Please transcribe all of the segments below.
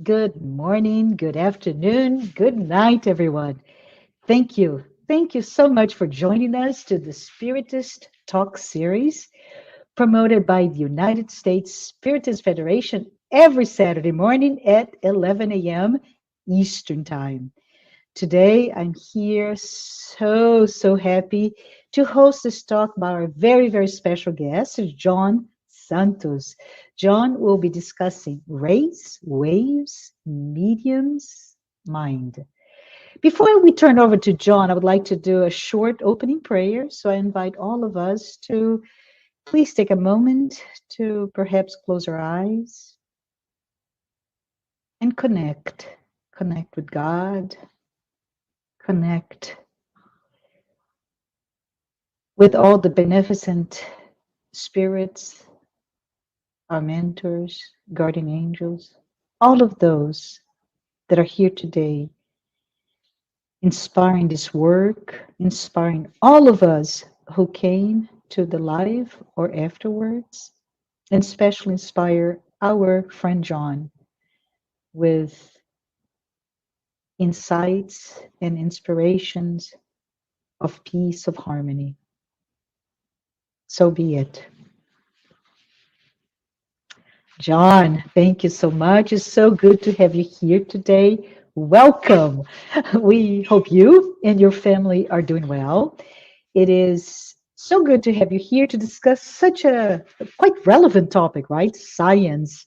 Good morning, good afternoon, good night, everyone. Thank you. Thank you so much for joining us to the Spiritist Talk series promoted by the United States Spiritist Federation every Saturday morning at 11 a.m. Eastern Time. Today, I'm here so happy to host this talk by our very special guest, John Santos. John will be discussing rays, waves, mediums, mind. Before we turn over to John, I would like to do a short opening prayer. So I invite all of us to please take a moment to perhaps close our eyes and connect with God, connect with all the beneficent spirits, our mentors, guardian angels, all of those that are here today, inspiring this work, inspiring all of us who came to the live or afterwards, and especially inspire our friend John with insights and inspirations of peace, of harmony. So be it. John, thank you so much. It's so good to have you here today. Welcome. We hope you and your family are doing well. It is so good to have you here to discuss such a quite relevant topic, right? Science.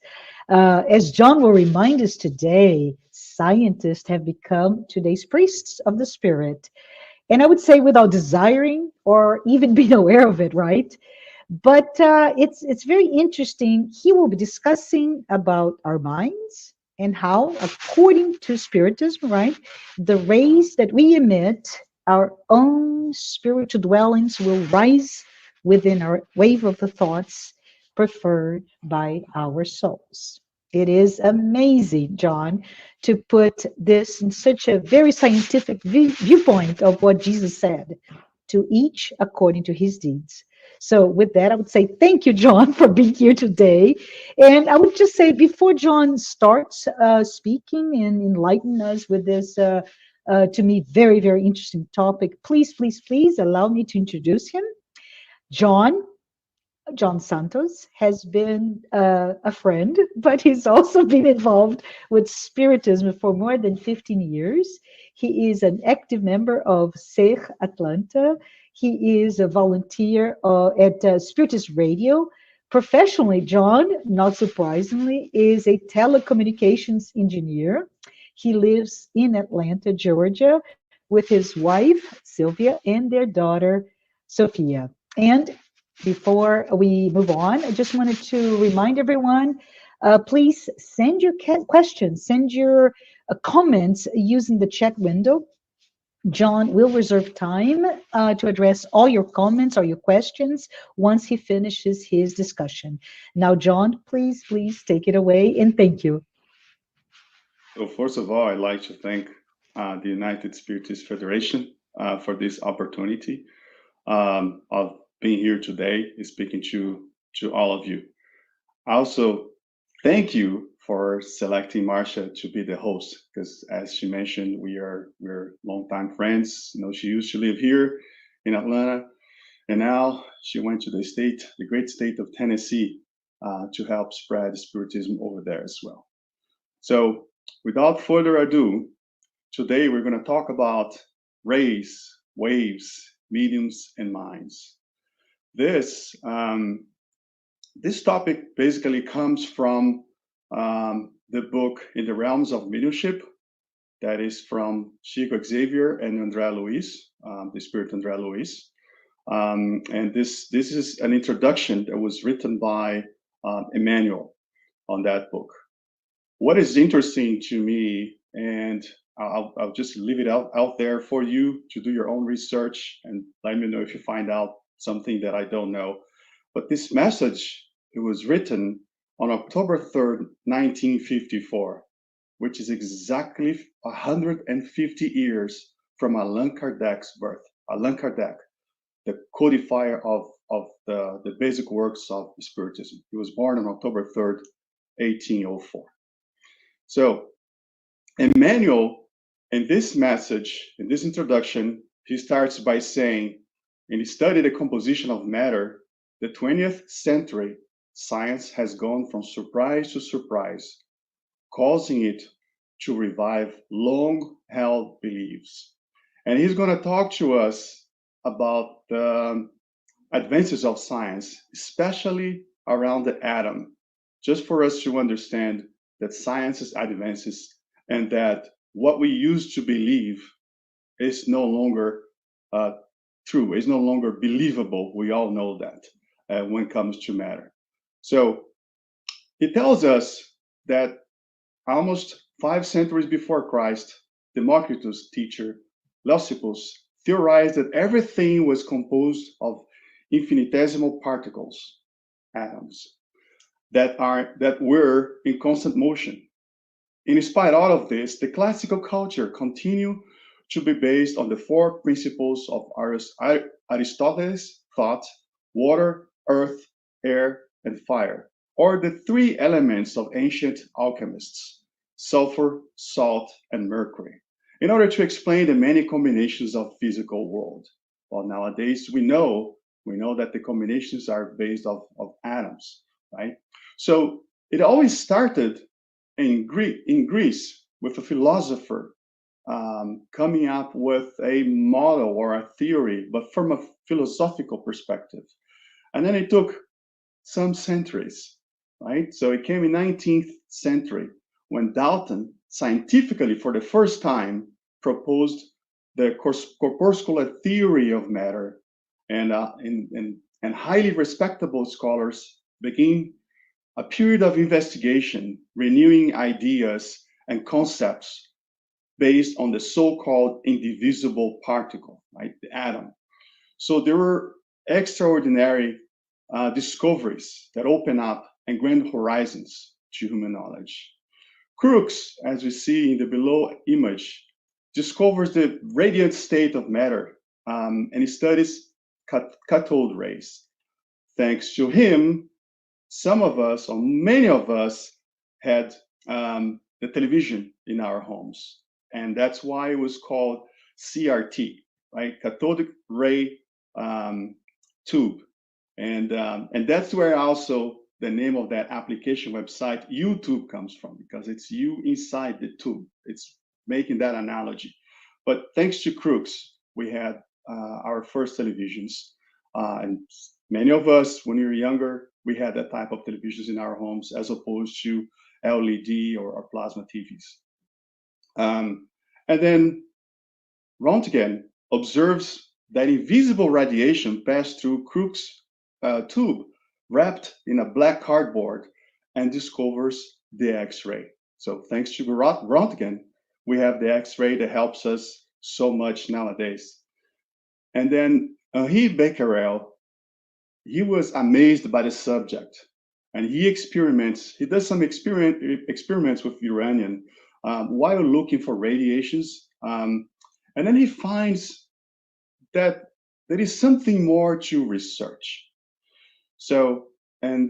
As John will remind us today, scientists have become today's priests of the spirit. And I would say without desiring or even being aware of it, right? But it's very interesting. He will be discussing about our minds and how, according to Spiritism, right, the rays that we emit, our own spiritual dwellings will rise within our wave of the thoughts preferred by our souls. It is amazing, John, to put this in such a very scientific viewpoint of what Jesus said, to each according to his deeds. So with that, I would say thank you, John, for being here today. And I would just say, before John starts speaking and enlighten us with this, to me, very interesting topic, please allow me to introduce him. John John Santos has been a friend, but he's also been involved with Spiritism for more than 15 years. He is an active member of SEG Atlanta. He is a volunteer at Spiritist Radio. Professionally, John, not surprisingly, is a telecommunications engineer. He lives in Atlanta, Georgia, with his wife, Sylvia, and their daughter, Sophia. And before we move on, I just wanted to remind everyone, please send your questions, send your comments using the chat window. John will reserve time to address all your comments or your questions once he finishes his discussion. Now, John, please take it away, and thank you. So first of all, I'd like to thank the United Spiritist Federation for this opportunity of being here today, speaking to all of you. I also thank you for selecting Marcia to be the host, because as she mentioned, we're longtime friends. You know, she used to live here in Atlanta, and now she went to the great state of Tennessee, to help spread Spiritism over there as well. So without further ado, today we're going to talk about rays, waves, mediums, and minds. This this topic basically comes from the book In the Realms of Mediumship, that is from Chico Xavier and André Luiz, the Spirit André Luiz. And this is an introduction that was written by Emmanuel on that book. What is interesting to me, and I'll just leave it out there for you to do your own research and let me know if you find out something that I don't know. But this message, it was written on October 3rd, 1954, which is exactly 150 years from Allan Kardec's birth. Allan Kardec, the codifier of the basic works of Spiritism. He was born on October 3rd, 1804. So Emmanuel, in this message, in this introduction, he starts by saying, in his study the composition of matter, the 20th century science has gone from surprise to surprise, causing it to revive long-held beliefs. And he's going to talk to us about the advances of science, especially around the atom, just for us to understand that science's advances and that what we used to believe is no longer true, is no longer believable. We all know that when it comes to matter. So it tells us that almost 5 centuries before Christ, Democritus' teacher, Leucippus, theorized that everything was composed of infinitesimal particles, atoms, that were in constant motion. In spite of all of this, the classical culture continued to be based on the 4 principles of Aristotle's thought: water, earth, air, and fire, or the 3 elements of ancient alchemists: sulfur, salt, and mercury, in order to explain the many combinations of physical world. Well, nowadays we know that the combinations are based of atoms, right? So it always started in Greece with a philosopher coming up with a model or a theory, but from a philosophical perspective. And then it took some centuries, right? So it came in 19th century when Dalton scientifically for the first time proposed the corpuscular theory of matter, and highly respectable scholars began a period of investigation, renewing ideas and concepts based on the so-called indivisible particle, right, the atom. So there were extraordinary discoveries that open up and grand horizons to human knowledge. Crookes, as we see in the below image, discovers the radiant state of matter, and he studies cathode rays. Thanks to him, some of us, or many of us, had the television in our homes. And that's why it was called CRT, right? Cathodic ray tube. And that's where also the name of that application website, YouTube, comes from, because it's you inside the tube. It's making that analogy. But thanks to Crooks, we had our first televisions. And many of us, when we were younger, we had that type of televisions in our homes as opposed to LED or plasma TVs. And then Röntgen observes that invisible radiation passed through Crookes' tube wrapped in a black cardboard and discovers the X-ray. So thanks to Röntgen, we have the X-ray that helps us so much nowadays. And then Henri Becquerel, he was amazed by the subject, and he does some experiments with uranium while looking for radiations. And then he finds that there is something more to research. So, and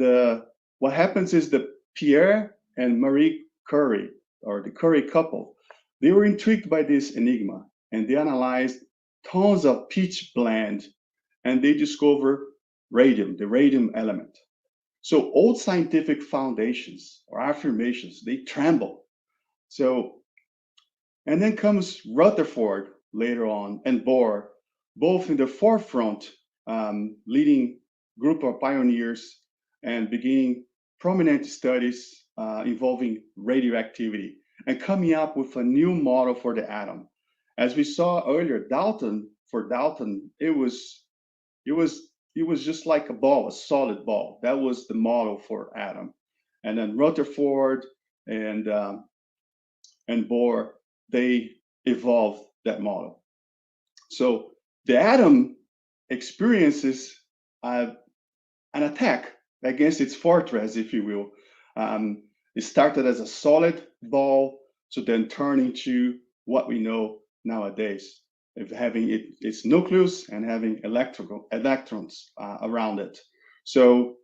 what happens is that Pierre and Marie Curie, or the Curie couple, they were intrigued by this enigma, and they analyzed tons of pitch blende, and they discover radium, the radium element. So old scientific foundations or affirmations, they tremble. So, and then comes Rutherford later on, and Bohr, both in the forefront, leading group of pioneers and beginning prominent studies involving radioactivity and coming up with a new model for the atom. As we saw earlier, for Dalton, it was just like a ball, a solid ball. That was the model for atom. And then Rutherford and Bohr, they evolved that model. So the atom experiences an attack against its fortress, if you will. It started as a solid ball to then turn into what we know nowadays, of having its nucleus and having electrons around it. So,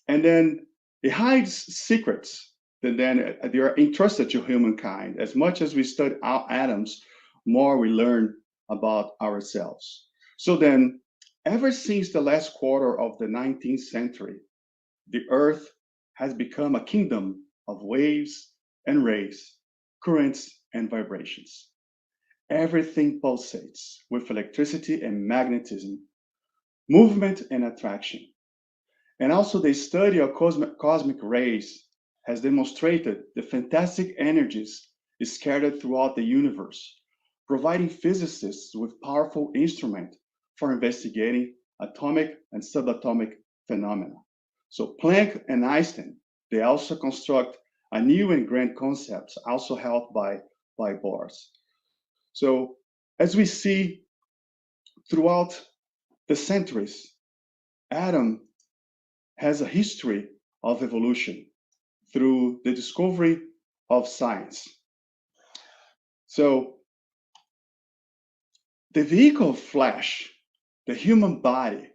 and then it hides secrets that then they are entrusted to humankind. As much as we study our atoms, more we learn about ourselves. So then, ever since the last quarter of the 19th century, the Earth has become a kingdom of waves and rays, currents and vibrations. Everything pulsates with electricity and magnetism, movement and attraction. And also the study of cosmic rays has demonstrated the fantastic energies scattered throughout the universe, providing physicists with powerful instruments for investigating atomic and subatomic phenomena. So Planck and Einstein, they also construct a new and grand concepts, also helped by Bohr. So as we see throughout the centuries, atom has a history of evolution through the discovery of science. So the vehicle of flesh, the human body,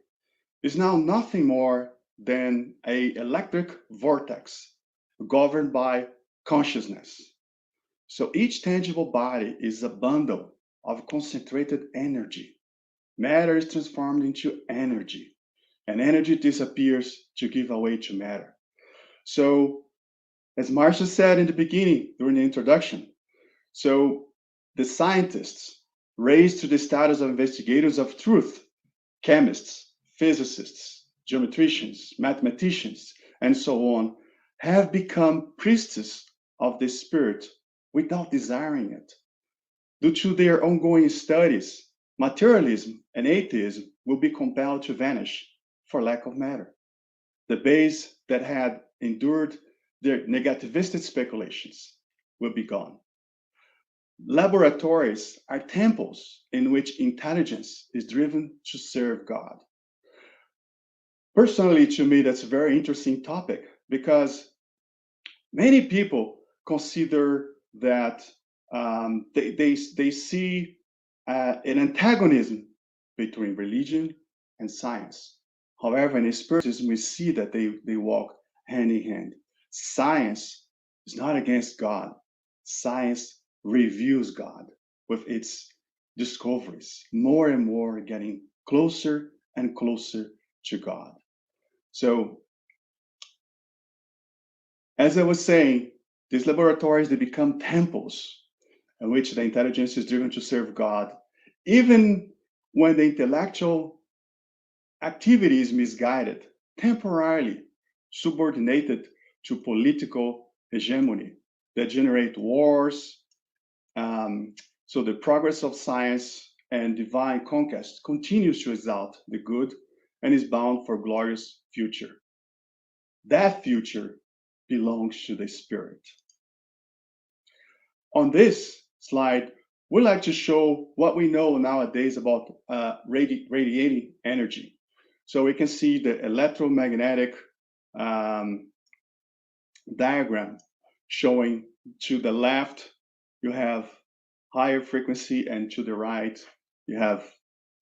is now nothing more than an electric vortex governed by consciousness. So each tangible body is a bundle of concentrated energy. Matter is transformed into energy, and energy disappears to give away to matter. So, as Marcia said in the beginning, during the introduction, so the scientists raised to the status of investigators of truth, chemists, physicists, geometricians, mathematicians, and so on, have become priests of the spirit without desiring it. Due to their ongoing studies, materialism and atheism will be compelled to vanish for lack of matter. The base that had endured their negativistic speculations will be gone. Laboratories are temples in which intelligence is driven to serve God. Personally, to me, that's a very interesting topic because many people consider that they see an antagonism between religion and science. However, in Spiritism, we see that they walk hand in hand. Science is not against God. Science reveals God with its discoveries, more and more getting closer and closer to God. So, as I was saying, these laboratories, they become temples in which the intelligence is driven to serve God, even when the intellectual activity is misguided, temporarily subordinated to political hegemony that generate wars. So the progress of science and divine conquest continues to exalt the good and is bound for glorious future. That future belongs to the spirit. On this slide, we like to show what we know nowadays about radiating energy. So we can see the electromagnetic diagram showing to the left, you have higher frequency, and to the right, you have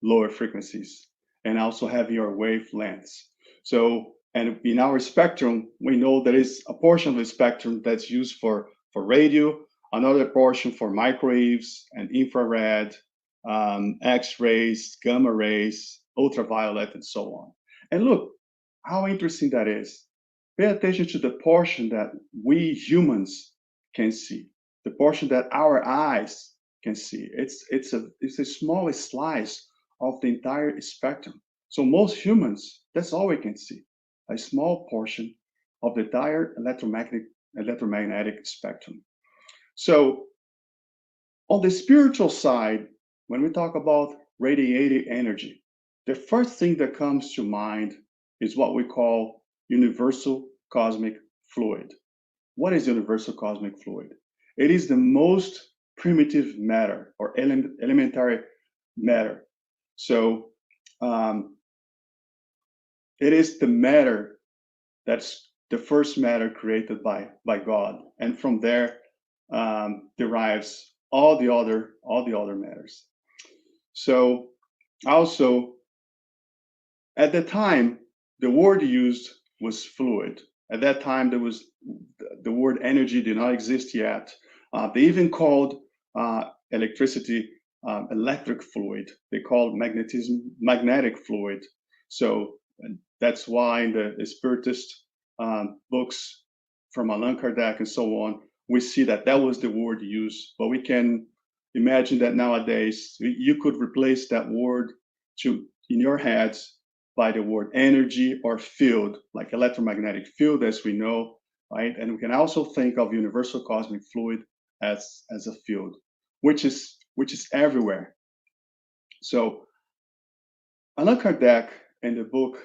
lower frequencies, and also have your wavelengths. So, and in our spectrum, we know there is a portion of the spectrum that's used for radio, another portion for microwaves and infrared, X-rays, gamma rays, ultraviolet, and so on. And look how interesting that is. Pay attention to the portion that we humans can see, the portion that our eyes can see. It's a small slice of the entire spectrum. So most humans, that's all we can see, a small portion of the entire electromagnetic spectrum. So on the spiritual side, when we talk about radiated energy, the first thing that comes to mind is what we call universal cosmic fluid. What is universal cosmic fluid? It is the most primitive matter or elementary matter. So it is the matter that's the first matter created by God, and from there derives all the other matters. So also at the time, the word used was fluid. At that time, there was the word energy did not exist yet. They even called electricity electric fluid. They called magnetism magnetic fluid. So that's why in the Spiritist books from Allan Kardec and so on, we see that that was the word used. But we can imagine that nowadays you could replace that word in your heads by the word energy or field, like electromagnetic field, as we know, right? And we can also think of universal cosmic fluid as a field, which is everywhere. So Allan Kardec in the book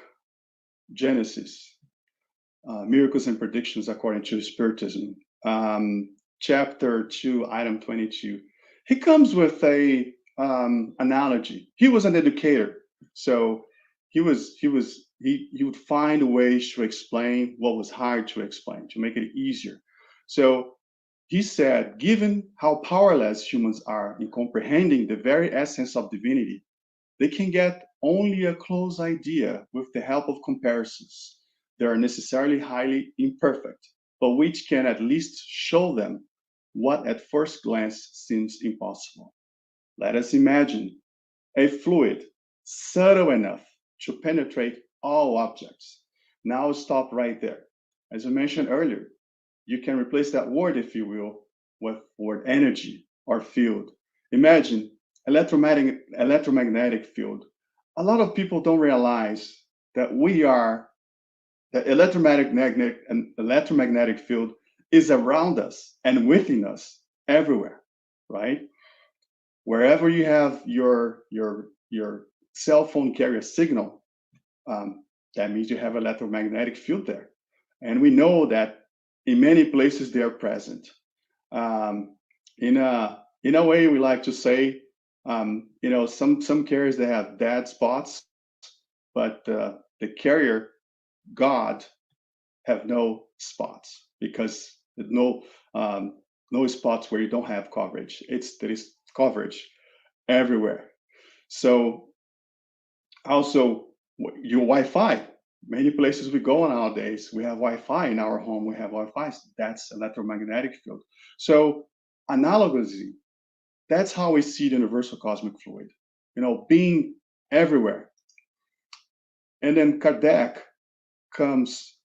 Genesis, Miracles and Predictions According to Spiritism, chapter 2, item 22, he comes with a analogy. He was an educator, so he would find ways to explain what was hard to explain, to make it easier. So he said, given how powerless humans are in comprehending the very essence of divinity, they can get only a close idea with the help of comparisons. They are necessarily highly imperfect, but which can at least show them what at first glance seems impossible. Let us imagine a fluid subtle enough to penetrate all objects. Now stop right there. As I mentioned earlier, you can replace that word, if you will, with word energy or field. Imagine electromagnetic field. A lot of people don't realize that we are the electromagnetic field is around us and within us everywhere, right? Wherever you have your cell phone carrier signal, that means you have electromagnetic field there. And we know that in many places they are present. In a way, we like to say, some carriers, they have dead spots, but the carrier God have no spots, because there's no spots where you don't have coverage. There is coverage everywhere. So also your Wi-Fi, many places we go nowadays, we have Wi-Fi in our home, we have Wi-Fi, that's electromagnetic field. So analogously, that's how we see the universal cosmic fluid, being everywhere. And then Kardec comes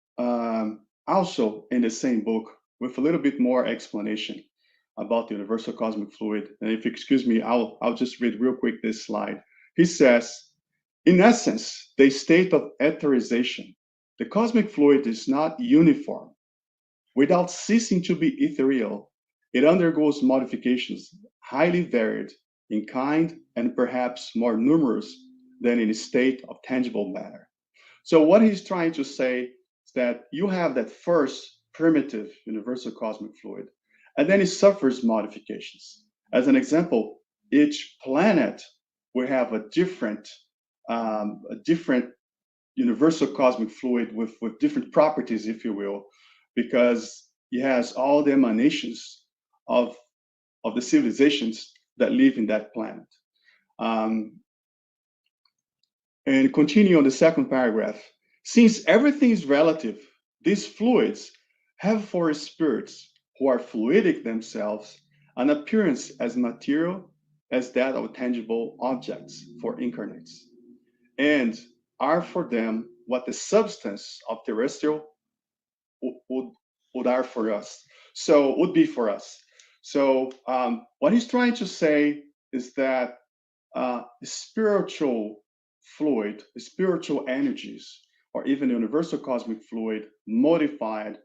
also in the same book with a little bit more explanation about the universal cosmic fluid. And if you excuse me, I'll just read real quick this slide. He says, in essence, the state of etherization, the cosmic fluid is not uniform. Without ceasing to be ethereal, it undergoes modifications highly varied in kind and perhaps more numerous than in a state of tangible matter. So what he's trying to say is that you have that first primitive universal cosmic fluid, and then it suffers modifications. As an example, each planet will have a different universal cosmic fluid with different properties, if you will, because it has all the emanations of the civilizations that live in that planet. And continue on the second paragraph. Since everything is relative, these fluids have for spirits who are fluidic themselves an appearance as material as that of tangible objects for incarnates, and are for them what the substance of terrestrial would are for us. So would be for us. So what he's trying to say is that spiritual fluid, spiritual energies, or even universal cosmic fluid modified,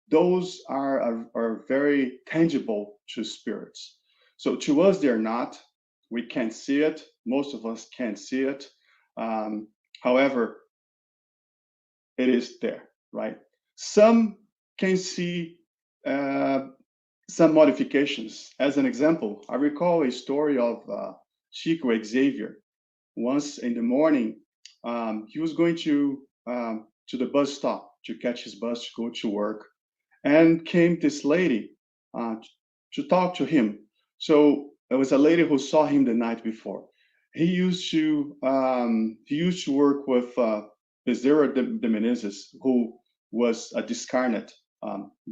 those are very tangible to spirits. So to us, they're not. We can't see it. Most of us can't see it. However, it is there, right? Some can see some modifications. As an example, I recall a story of Chico Xavier. Once in the morning, he was going to the bus stop to catch his bus to go to work, and came this lady to talk to him. So there was a lady who saw him the night before. He used to work with Bezerra de Menezes, who was a discarnate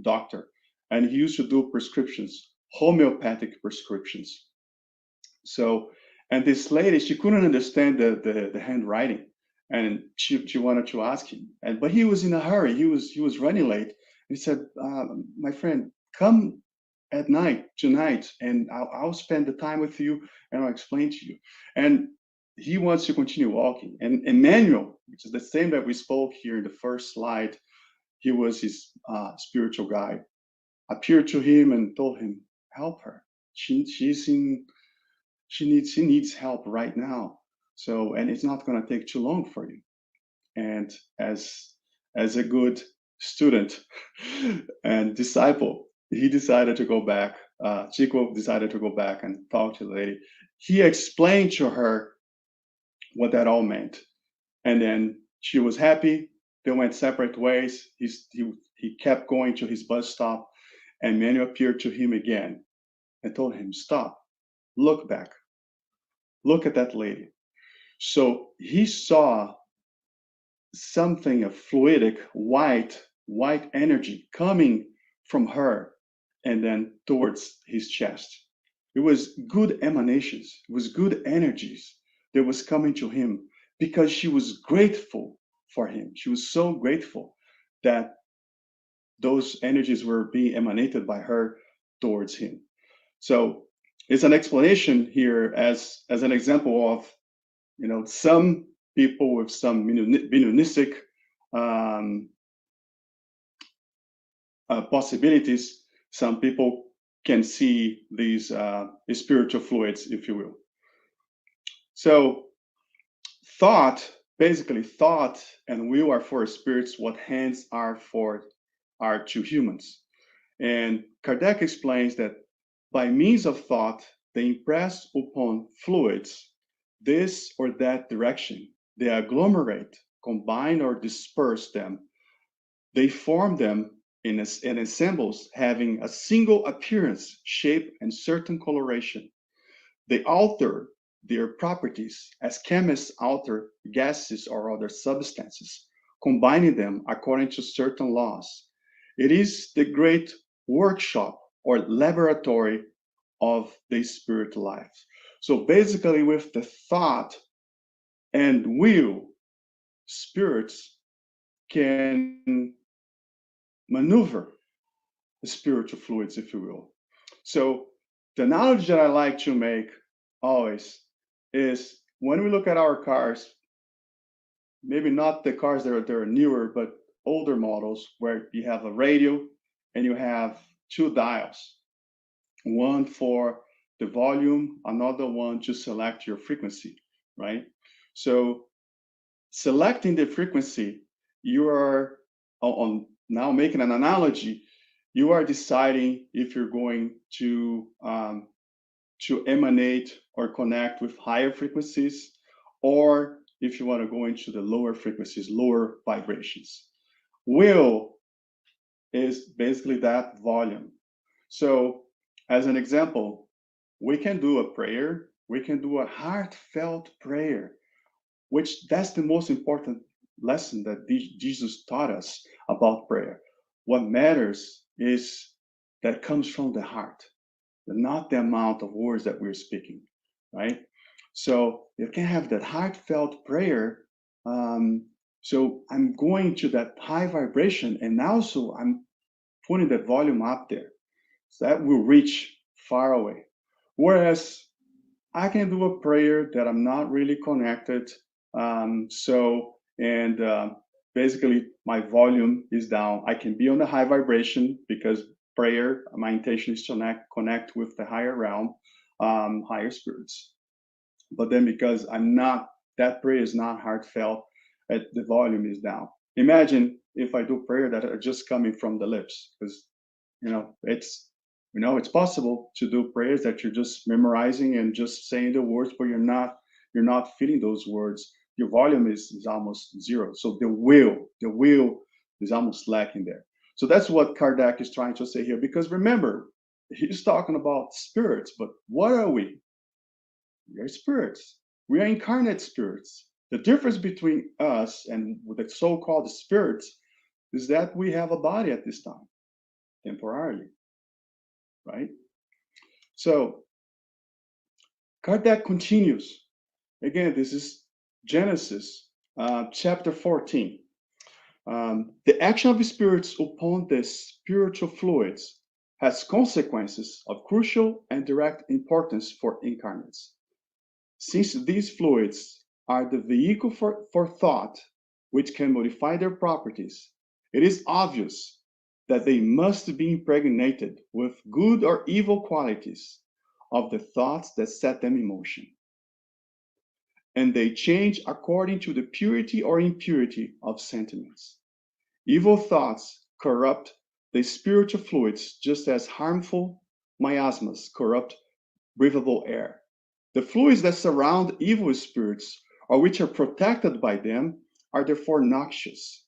doctor, and he used to do prescriptions, homeopathic prescriptions. So, and this lady, she couldn't understand the handwriting, and she wanted to ask him, but he was in a hurry. He was running late. He said, "My friend, come at night tonight, and I'll spend the time with you, and I'll explain to you." And he wants to continue walking. And Emmanuel, which is the same that we spoke here in the first slide, he was his spiritual guide, appeared to him and told him, "Help her. She needs help right now. So, and it's not going to take too long for you." And as a good student and disciple, he decided to go back. Chico decided to go back and talk to the lady. He explained to her what that all meant, and then she was happy. They went separate ways. He kept going to his bus stop, and Manuel appeared to him again and told him, "Stop, look back, look at that lady." So he saw something, a fluidic white energy coming from her and then towards his chest. It was good emanations, it was good energies that was coming to him, because she was grateful for him. She was so grateful that those energies were being emanated by her towards him. So it's an explanation here as an example of, some people with some mediumistic possibilities. Some people can see these spiritual fluids, if you will. So basically thought and will are for spirits what hands are to humans. And Kardec explains that by means of thought, they impress upon fluids this or that direction. They agglomerate, combine, or disperse them. They form them in ensembles having a single appearance, shape, and certain coloration. They alter their properties as chemists alter gases or other substances, combining them according to certain laws. It is the great workshop or laboratory of the spirit life. So basically, with the thought and will, spirits can maneuver the spiritual fluids, if you will. So the analogy that I like to make always is when we look at our cars, maybe not the cars that are newer, but older models where you have a radio and you have two dials, one for the volume, another one to select your frequency, right? So selecting the frequency, you are on now making an analogy, you are deciding if you're going to emanate or connect with higher frequencies, or if you want to go into the lower frequencies, lower vibrations. Will is basically that volume. So, as an example, we can do a prayer, we can do a heartfelt prayer, which that's the most important lesson that Jesus taught us about prayer. What matters is that comes from the heart, not the amount of words that we're speaking, right? So you can have that heartfelt prayer. So I'm going to that high vibration, and also I'm putting that volume up there, so that will reach far away. Whereas I can do a prayer that I'm not really connected. Basically, my volume is down. I can be on the high vibration because prayer, my intention is to connect with the higher realm, higher spirits. But then because that prayer is not heartfelt, the volume is down. Imagine if I do prayer that are just coming from the lips, because it's possible to do prayers that you're just memorizing and just saying the words, but you're not feeling those words. Your volume is almost zero. So the will is almost lacking there. So that's what Kardec is trying to say here. Because remember, he's talking about spirits, but what are we? We are spirits. We are incarnate spirits. The difference between us and the so-called spirits is that we have a body at this time, temporarily, right? So Kardec continues. Again, this is Genesis chapter 14. The action of spirits upon the spiritual fluids has consequences of crucial and direct importance for incarnates. Since these fluids are the vehicle for thought, which can modify their properties, it is obvious that they must be impregnated with good or evil qualities of the thoughts that set them in motion. And they change according to the purity or impurity of sentiments. Evil thoughts corrupt the spiritual fluids just as harmful miasmas corrupt breathable air. The fluids that surround evil spirits or which are protected by them are therefore noxious,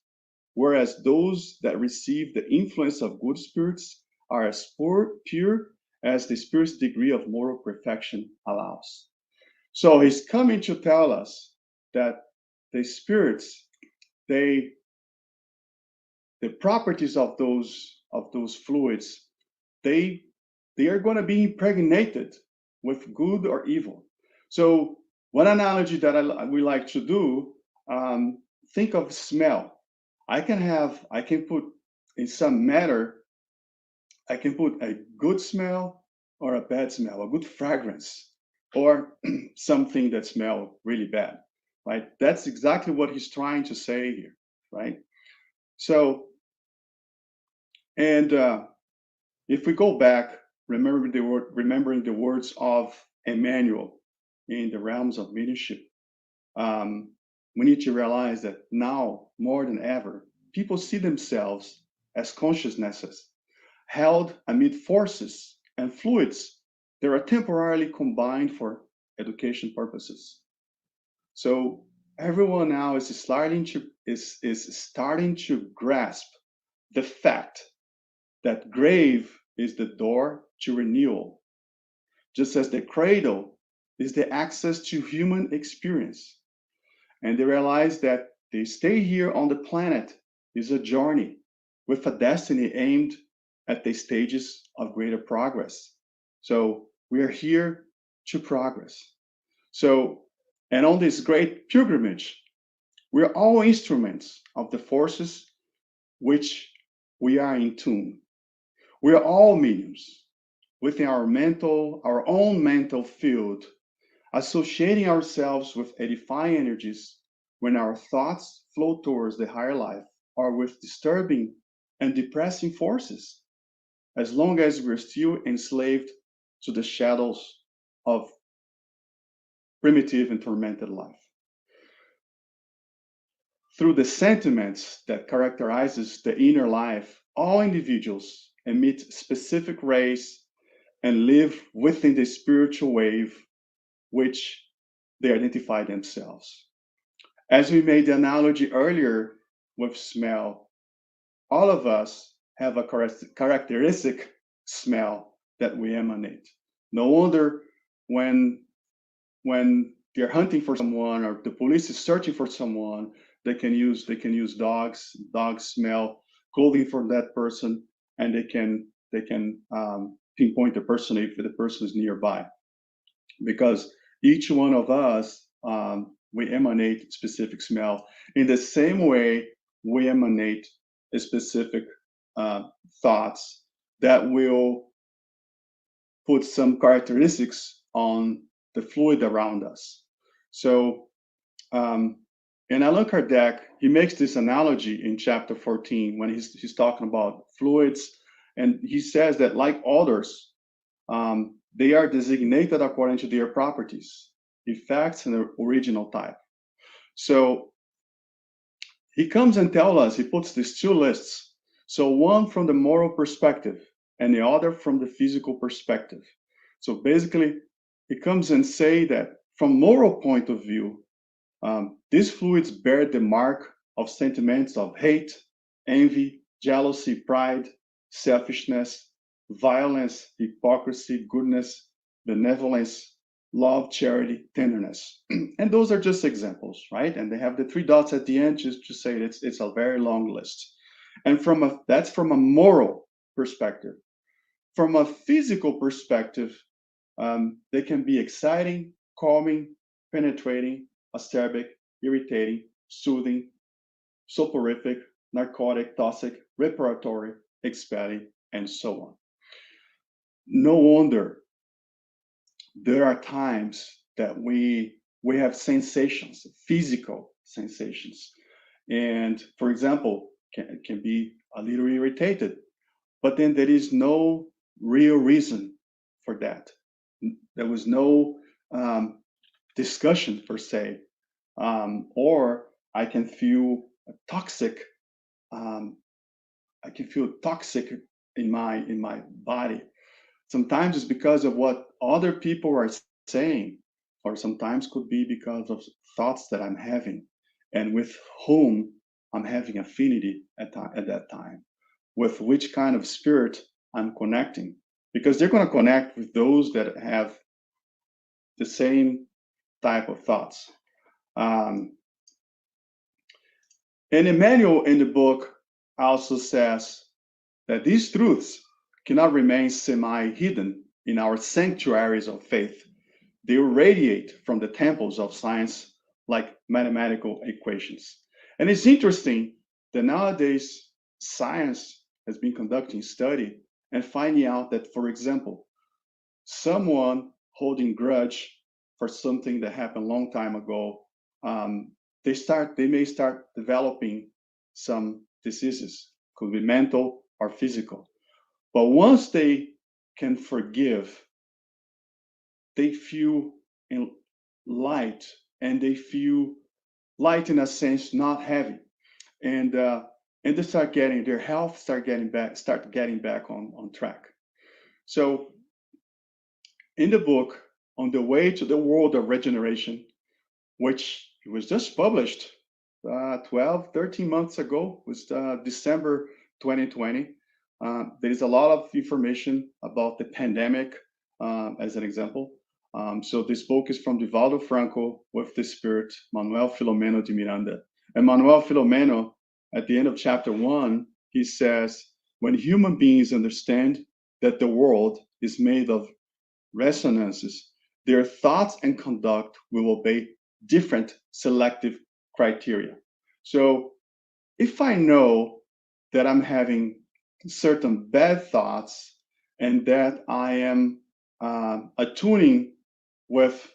whereas those that receive the influence of good spirits are as pure as the spirit's degree of moral perfection allows. So he's coming to tell us that the spirits, the properties of those fluids, they are going to be impregnated with good or evil. So one analogy that we like to do, think of smell. I can put in some matter, I can put a good smell or a bad smell, a good fragrance, or something that smells really bad, right? That's exactly what he's trying to say here, right? So, and if we go back, remembering the words of Emmanuel in the realms of mediumship, we need to realize that now more than ever, people see themselves as consciousnesses held amid forces and fluids that are temporarily combined for education purposes. So everyone now is starting to grasp the fact that grave is the door to renewal, just as the cradle is the access to human experience. And they realize that they stay here on the planet is a journey with a destiny aimed at the stages of greater progress. So we are here to progress. So, and on this great pilgrimage, We are all instruments of the forces which we are in tune. We are all mediums within our own mental field, associating ourselves with edifying energies when our thoughts flow towards the higher life, or with disturbing and depressing forces, as long as we're still enslaved to the shadows of primitive and tormented life. Through the sentiments that characterizes the inner life, all individuals emit specific rays and live within the spiritual wave which they identify themselves. As we made the analogy earlier with smell, all of us have a characteristic smell that we emanate. No wonder when they're hunting for someone or the police is searching for someone, they can use dogs smell clothing for that person, and they can pinpoint the person if the person is nearby, because each one of us, we emanate specific smell. In the same way, we emanate a specific thoughts that will put some characteristics on the fluid around us. So, and Allan Kardec, he makes this analogy in chapter 14 when he's talking about fluids, and he says that like odors, they are designated according to their properties, effects, and the original type. So he comes and tells us, he puts these two lists. So one from the moral perspective and the other from the physical perspective. So basically, he comes and say that from moral point of view, these fluids bear the mark of sentiments of hate, envy, jealousy, pride, selfishness, violence, hypocrisy, goodness, benevolence, love, charity, tenderness. And those are just examples, right? And they have the three dots at the end just to say it's a very long list. And that's from a moral perspective. From a physical perspective, they can be exciting, calming, penetrating, acerbic, irritating, soothing, soporific, narcotic, toxic, reparatory, expelling, and so on. No wonder there are times that we have sensations, physical sensations. And for example, can be a little irritated, but then there is no real reason for that. There was no discussion per se, or I can feel toxic. I can feel toxic in my body. Sometimes it's because of what other people are saying, or sometimes could be because of thoughts that I'm having, and with whom I'm having affinity at that time, with which kind of spirit I'm connecting, because they're going to connect with those that have the same type of thoughts. And Emmanuel in the book also says that these truths cannot remain semi-hidden in our sanctuaries of faith. They radiate from the temples of science like mathematical equations. And it's interesting that nowadays science has been conducting study and finding out that, for example, someone holding grudge for something that happened a long time ago, they may start developing some diseases, could be mental or physical. But once they can forgive, they feel light, and they feel light in a sense, not heavy, and they start getting their health start getting back on track. So in the book On the Way to the World of Regeneration, which was just published 13 months ago, was December 2020. There is a lot of information about the pandemic, as an example. So this book is from Divaldo Franco with the spirit Manuel Filomeno de Miranda. And Manuel Filomeno, at the end of chapter 1, he says, when human beings understand that the world is made of resonances, their thoughts and conduct will obey different selective criteria. So if I know that I'm having certain bad thoughts and that I am attuning with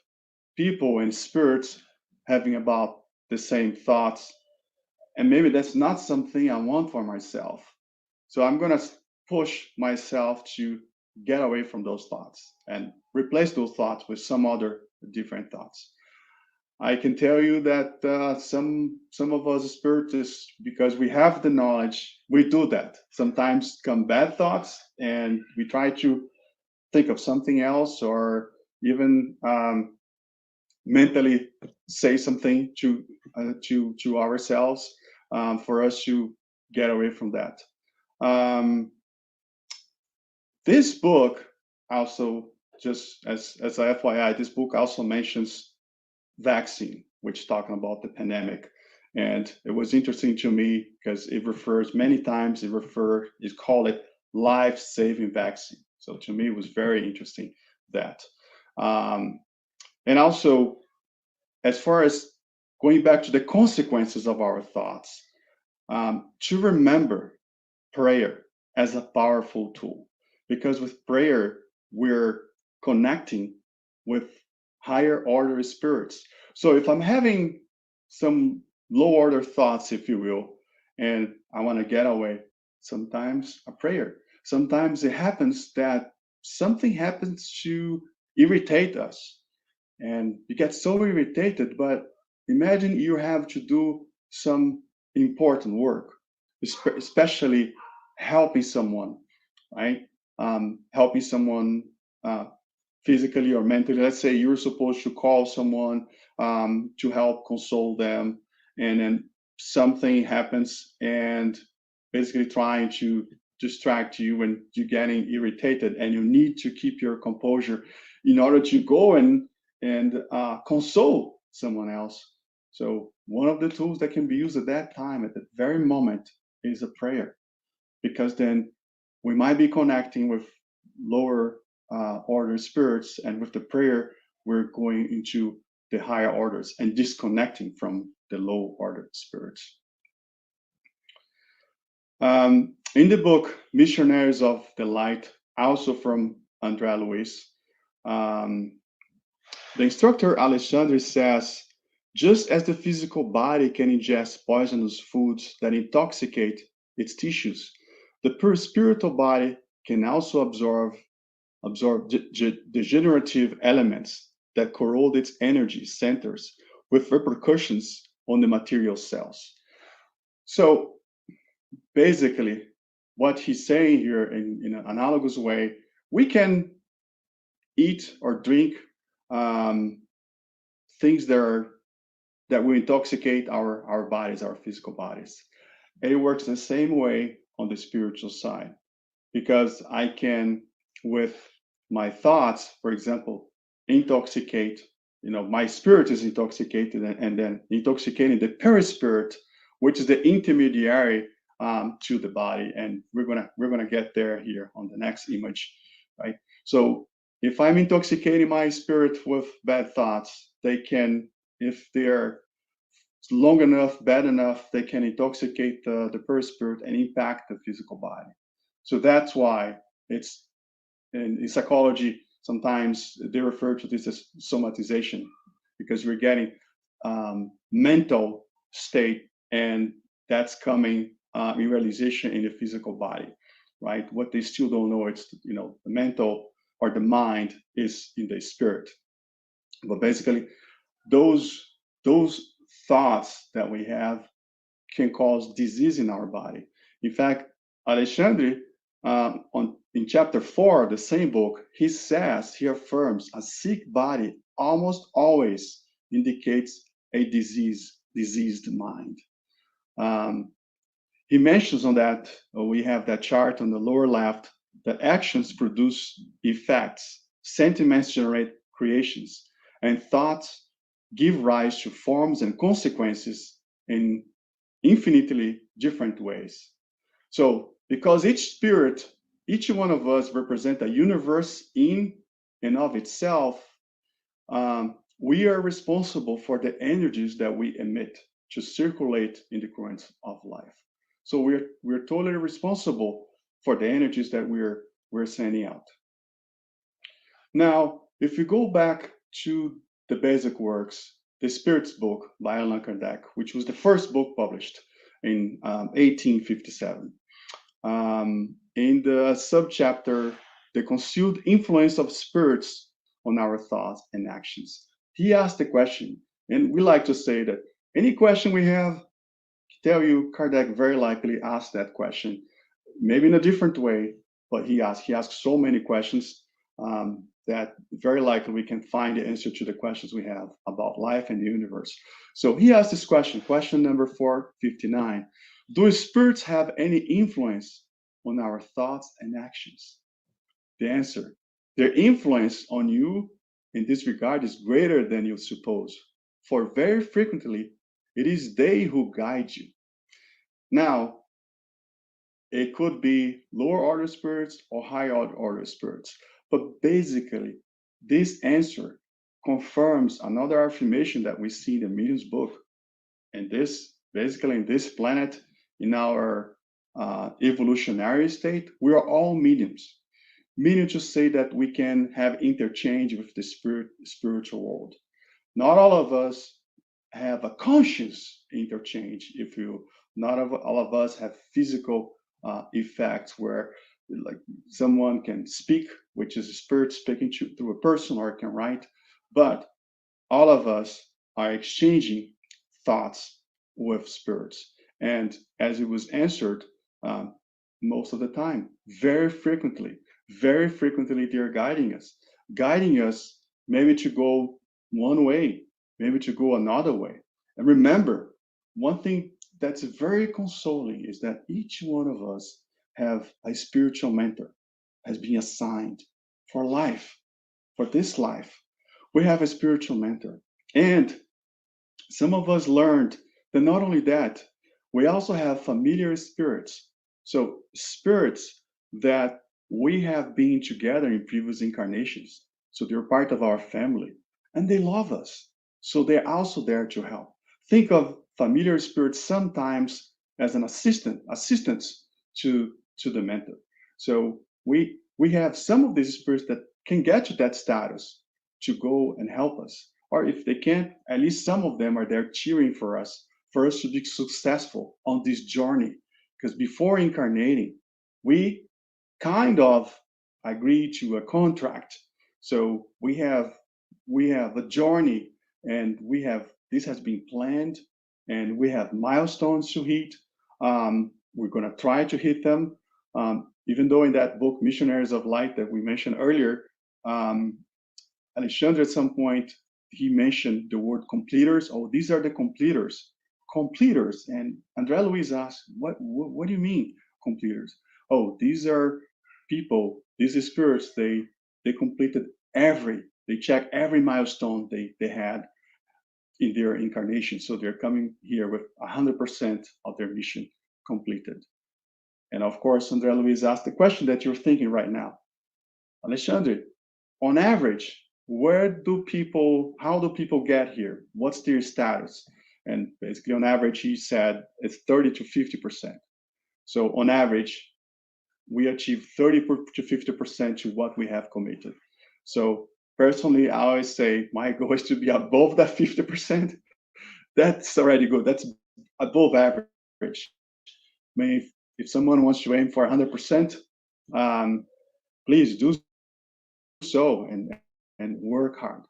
people and spirits having about the same thoughts, and maybe that's not something I want for myself. So I'm going to push myself to get away from those thoughts and replace those thoughts with some other different thoughts. I can tell you that some of us spiritists, because we have the knowledge, we do that. Sometimes come bad thoughts, and we try to think of something else, or even mentally say something to ourselves for us to get away from that. This book also, just as a FYI, this book also mentions vaccine, which talking about the pandemic. And it was interesting to me because it refers many times, it called it life-saving vaccine. So to me, it was very interesting that. And also, as far as going back to the consequences of our thoughts, to remember prayer as a powerful tool, because with prayer, we're connecting with higher order spirits. So if I'm having some low order thoughts, if you will, and I want to get away, sometimes a prayer. Sometimes it happens that something happens to irritate us, and you get so irritated. But imagine you have to do some important work, especially helping someone, right? Helping someone physically or mentally. Let's say you're supposed to call someone to help console them, and then something happens and basically trying to distract you, and you're getting irritated, and you need to keep your composure in order to go and console someone else. So one of the tools that can be used at that time, at that very moment, is a prayer, because then we might be connecting with lower order spirits, and with the prayer, we're going into the higher orders and disconnecting from the low order spirits. In the book Missionaries of the Light, also from André Luiz, the instructor Alexandre says, just as the physical body can ingest poisonous foods that intoxicate its tissues, the pure spiritual body can also absorb degenerative elements that corrode its energy centers, with repercussions on the material cells. So basically, what he's saying here in an analogous way, we can eat or drink things that will intoxicate our bodies, our physical bodies. And it works the same way on the spiritual side, because I can, with my thoughts, for example, intoxicate, my spirit is intoxicated, and then intoxicating the perispirit, which is the intermediary to the body. And we're gonna get there here on the next image, right? So if I'm intoxicating my spirit with bad thoughts, they can, if they're long enough, bad enough, they can intoxicate the perispirit and impact the physical body. So that's why it's in psychology, sometimes they refer to this as somatization, because we're getting mental state, and that's coming in realization in the physical body, right? What they still don't know, it's the mental or the mind is in the spirit. But basically, those thoughts that we have can cause disease in our body. In fact, Alexandre, in chapter 4 of the same book, he affirms a sick body almost always indicates a diseased mind. He mentions on that, we have that chart on the lower left, that actions produce effects, sentiments generate creations, and thoughts give rise to forms and consequences in infinitely different ways. So, because each one of us represent a universe in and of itself, we are responsible for the energies that we emit to circulate in the currents of life. So we're totally responsible for the energies that we're sending out. Now, if we go back to the basic works, the Spirits book by Allan Kardec, which was the first book published in 1857. In the subchapter, the concealed influence of spirits on our thoughts and actions, he asked the question, and we like to say that any question we have, tell you, Kardec very likely asked that question, maybe in a different way, but he asked so many questions that very likely we can find the answer to the questions we have about life and the universe. So he asked this question number 459. Do spirits have any influence on our thoughts and actions? The answer, their influence on you in this regard is greater than you suppose, for very frequently it is they who guide you. Now, it could be lower order spirits or higher order spirits, but basically this answer confirms another affirmation that we see in the Medium's book. And this, basically in this planet, in our evolutionary state, we are all mediums. Meaning to say that we can have interchange with the spiritual world. Not all of us have a conscious interchange, if you, not all of us have physical effects where like someone can speak, which is a spirit speaking through a person, or can write, but all of us are exchanging thoughts with spirits. And as it was answered, most of the time, very frequently they're guiding us maybe to go one way, maybe to go another way. And remember, one thing that's very consoling is that each one of us have a spiritual mentor, has been assigned for life, for this life. We have a spiritual mentor. And some of us learned that not only that, we also have familiar spirits. So spirits that we have been together in previous incarnations. So they're part of our family and they love us. So they're also there to help. Think of familiar spirits sometimes as an assistance to the mentor. So we have some of these spirits that can get to that status to go and help us. Or if they can't, at least some of them are there cheering for us to be successful on this journey. Because before incarnating, we kind of agree to a contract. So we have a journey, and this has been planned, and we have milestones to hit. We're going to try to hit them. Even though in that book, Missionaries of Light, that we mentioned earlier, Alexandre at some point, he mentioned the word completers. Oh, these are the completers. Completers. And Andrea Luiz asked, what do you mean, completers? Oh, these are people, these spirits, they completed they checked every milestone they had in their incarnation. So they're coming here with 100% of their mission completed. And of course, Andrea Luiz asked the question that you're thinking right now. Alexandre, on average, how do people get here? What's their status? And basically on average, he said it's 30 to 50%. So on average, we achieve 30 to 50% to what we have committed. So personally, I always say my goal is to be above that 50%. That's already good. That's above average. I mean, if someone wants to aim for 100%, please do so and work hard.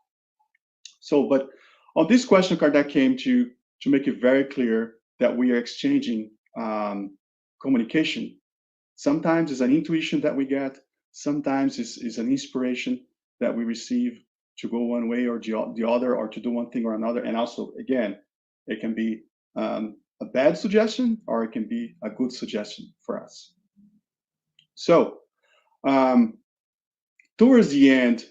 So, but on this question, Kardec came to make it very clear that we are exchanging communication. Sometimes it's an intuition that we get. Sometimes it's an inspiration that we receive to go one way or the other, or to do one thing or another. And also, again, it can be a bad suggestion, or it can be a good suggestion for us. So, towards the end,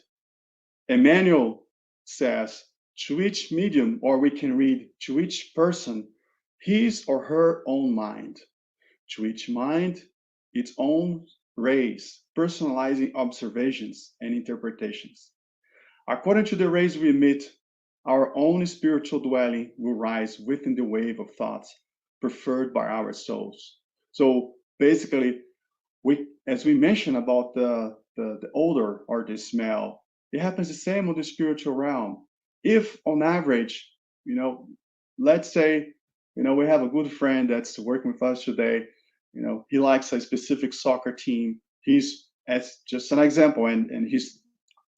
Emmanuel says, to each medium, or we can read, to each person, his or her own mind. To each mind, its own rays, personalizing observations and interpretations. According to the rays we emit, our own spiritual dwelling will rise within the wave of thoughts preferred by our souls. So basically, as we mentioned about the odor or the smell, it happens the same on the spiritual realm. If on average, let's say, we have a good friend that's working with us today, he likes a specific soccer team. He's, as just an example, and he's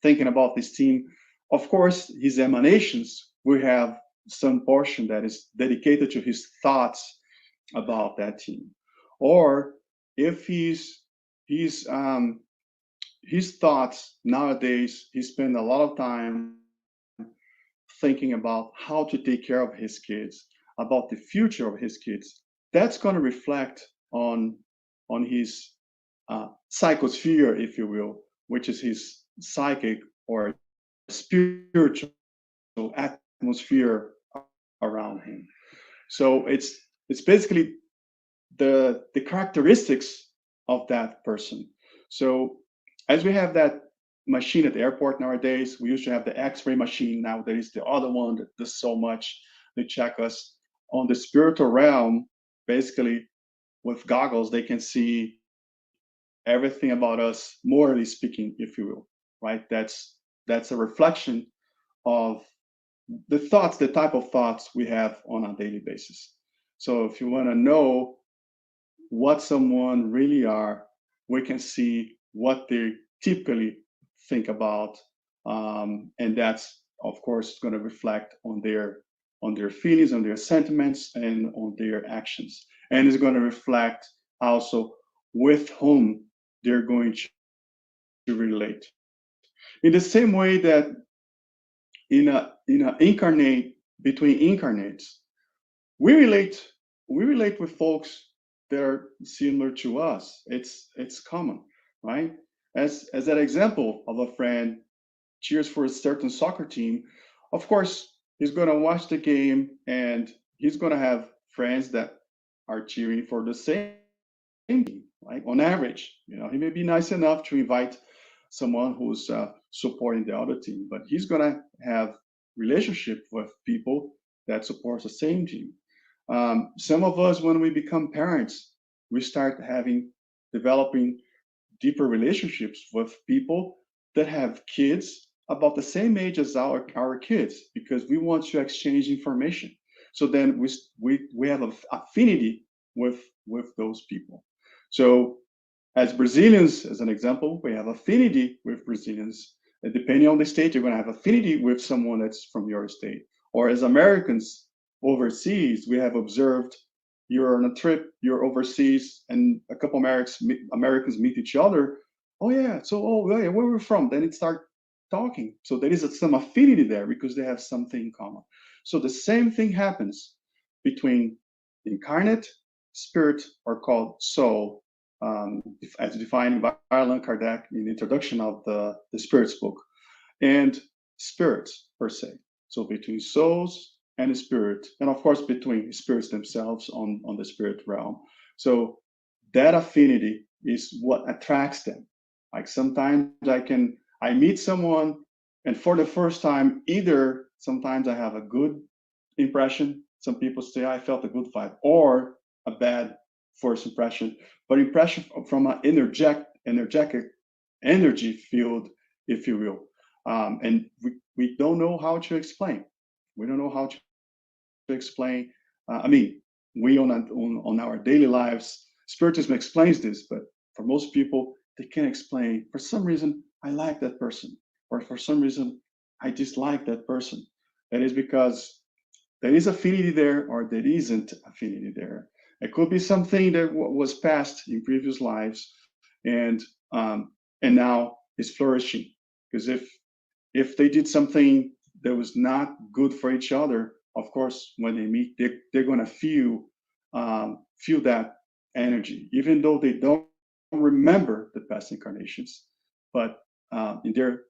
thinking about this team. Of course, his emanations will have some portion that is dedicated to his thoughts about that team. Or if his thoughts nowadays, he spends a lot of time thinking about how to take care of his kids, about the future of his kids. That's going to reflect on his psychosphere, if you will, which is his psychic or spiritual atmosphere around him. So it's basically the characteristics of that person. So as we have that machine at the airport nowadays, we used to have the X-ray machine. Now there is the other one that does so much. They check us on the spiritual realm. Basically, with goggles, they can see everything about us, morally speaking, if you will, right? That's a reflection of the thoughts, the type of thoughts we have on a daily basis. So if you want to know what someone really are, we can see what they typically think about, and that's of course going to reflect on their feelings, on their sentiments, and on their actions, and it's going to reflect also with whom they're going to relate. In the same way that in a incarnate, between incarnates, we relate with folks that are similar to us. It's common, right? As that example of a friend cheers for a certain soccer team, of course he's going to watch the game and he's going to have friends that are cheering for the same team, right? On average, he may be nice enough to invite someone who's supporting the other team, but he's going to have relationship with people that supports the same team. Some of us, when we become parents, we start developing deeper relationships with people that have kids about the same age as our kids, because we want to exchange information. So then we have an affinity with those people. So as Brazilians, as an example, we have affinity with Brazilians. And depending on the state, you're going to have affinity with someone that's from your state. Or as Americans overseas, we have observed you're on a trip, you're overseas, and a couple Americans meet each other. Oh yeah, where we're from? Then it start talking. So there is some affinity there because they have something in common. So the same thing happens between incarnate spirit, or called soul, as defined by Allan Kardec in the introduction of the Spirits book, and spirits per se. So between souls and the spirit, and of course between spirits themselves on the spirit realm. So that affinity is what attracts them. Like sometimes I meet someone, and for the first time, either sometimes I have a good impression. Some people say I felt a good vibe, or a bad first impression, but impression from an energetic energy field, if you will. And we don't know how to explain. We don't know how to explain. We on our daily lives, Spiritism explains this, but for most people, they can't explain. For some reason, I like that person, or for some reason, I dislike that person. That is because there is affinity there, or there isn't affinity there. It could be something that was past in previous lives, and now is flourishing. Because if they did something that was not good for each other, of course, when they meet, they're going to feel that energy, even though they don't remember the past incarnations, but in their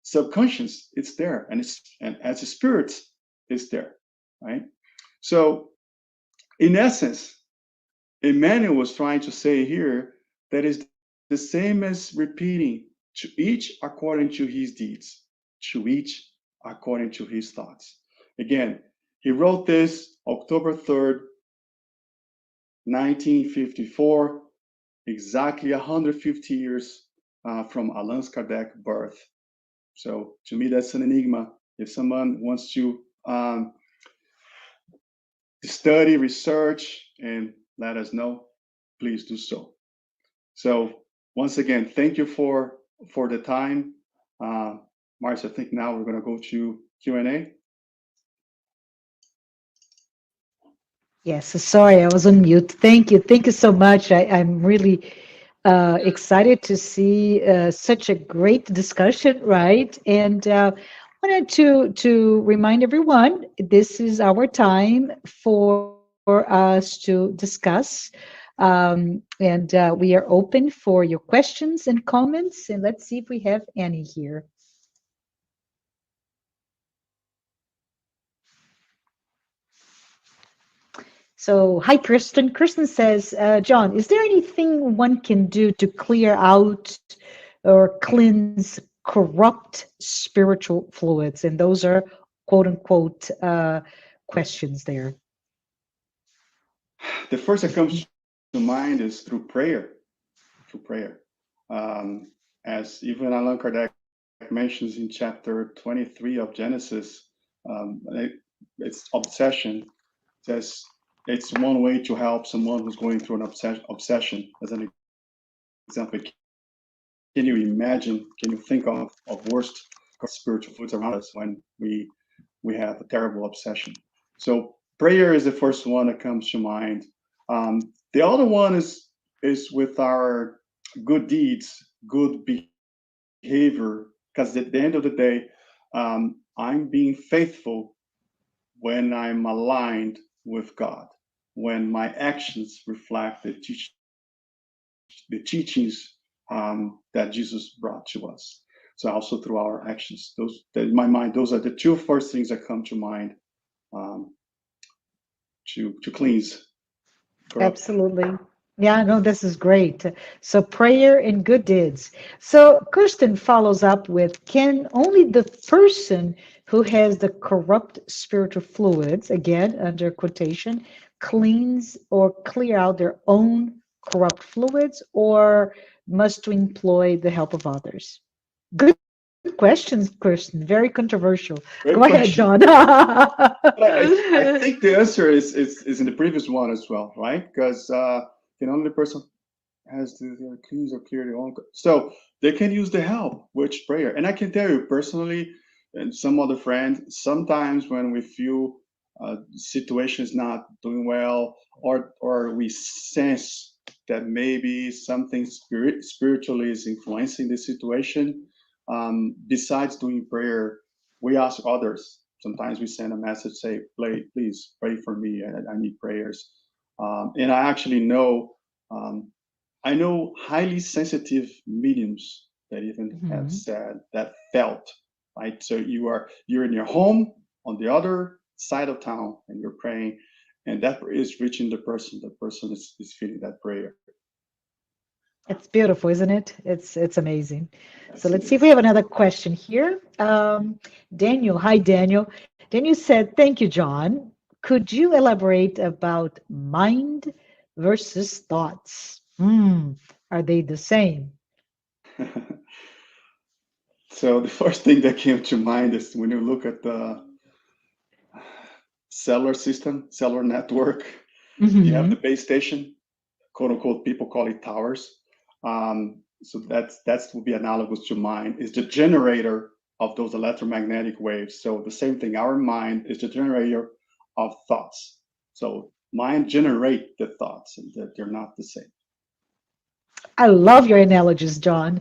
subconscious, it's there, and as a spirit, it's there, right? So, in essence, Emmanuel was trying to say here that is the same as repeating, to each according to his deeds, to each according to his thoughts. Again, he wrote this October 3rd, 1954, exactly 150 years from Allan Kardec's birth. So to me, that's an enigma. If someone wants to study, research, and let us know, please do so. So once again, thank you for the time. Marcia, I think now we're going to go to Q&A. Yes, sorry, I was on mute. Thank you. Thank you so much. I'm really excited to see such a great discussion, right? And wanted to remind everyone, this is our time for us to discuss. And we are open for your questions and comments. And let's see if we have any here. So, hi, Kristen. Kristen says, John, is there anything one can do to clear out or cleanse corrupt spiritual fluids? And those are quote unquote questions there. The first that comes to mind is through prayer. Through prayer. As even Allan Kardec mentions in chapter 23 of Genesis, it's obsession. Says it's one way to help someone who's going through an obsession. As an example, can you imagine, can you think of worst spiritual fluids around us when we have a terrible obsession? So prayer is the first one that comes to mind. The other one is with our good deeds, good behavior, because at the end of the day, I'm being faithful when I'm aligned with God, when my actions reflect the teachings that Jesus brought to us. So also through our actions, in my mind, those are the two first things that come to mind to cleanse. Absolutely. Yeah, no, this is great. So prayer and good deeds. So Kirsten follows up with, can only the person who has the corrupt spiritual fluids, again, under quotation, cleanse or clear out their own corrupt fluids, or must we employ the help of others? Good questions, Kirsten. Very controversial. Great Go ahead, question. John. I think the answer is in the previous one as well, right? Because can only the person has to cleanse or clear their own. So they can use the help, which prayer. And I can tell you personally, and some other friends, sometimes when we feel situation is not doing well, or we sense that maybe something spiritually is influencing the situation, besides doing prayer, we ask others. Sometimes we send a message, say, please pray for me. I need prayers. And I actually know, I know highly sensitive mediums that even have said that felt, right? So you're in your home on the other side of town and you're praying, and that is reaching the person. The person is feeling that prayer. It's beautiful, isn't it? It's amazing. So let's see if we have another question here. Daniel, hi Daniel. Daniel said, "Thank you, John. Could you elaborate about mind versus thoughts? Are they the same?" So the first thing that came to mind is when you look at the cellular system, cellular network, you have the base station, quote unquote, people call it towers. So that's would be analogous to mind, is the generator of those electromagnetic waves. So the same thing, our mind is the generator of thoughts. So mind generate the thoughts, and that they're not the same. I love your analogies, John.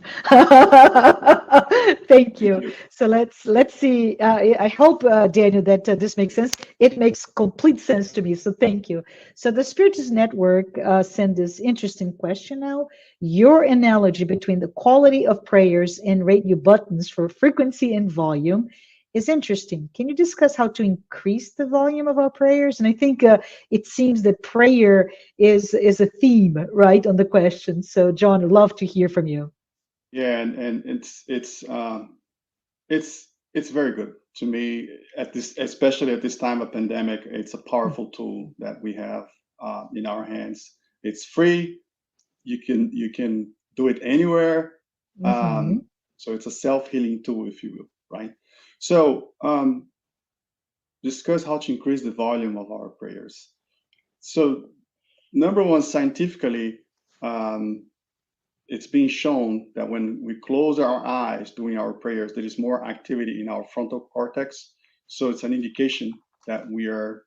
Thank you. So let's see. I hope, Daniel, that this makes sense. It makes complete sense to me. So thank you. So the Spiritist Network sent this interesting question now. Your analogy between the quality of prayers and radio buttons for frequency and volume is interesting. Can you discuss how to increase the volume of our prayers? And I think it seems that prayer is a theme, right, on the question. So, John, I'd love to hear from you. Yeah, and it's very good. to me, especially at this time of pandemic, it's a powerful tool that we have in our hands. It's free. You can do it anywhere. Mm-hmm. So it's a self-healing tool, if you will, right? So discuss how to increase the volume of our prayers. So number one, scientifically, it's been shown that when we close our eyes during our prayers, there is more activity in our frontal cortex. So it's an indication that we are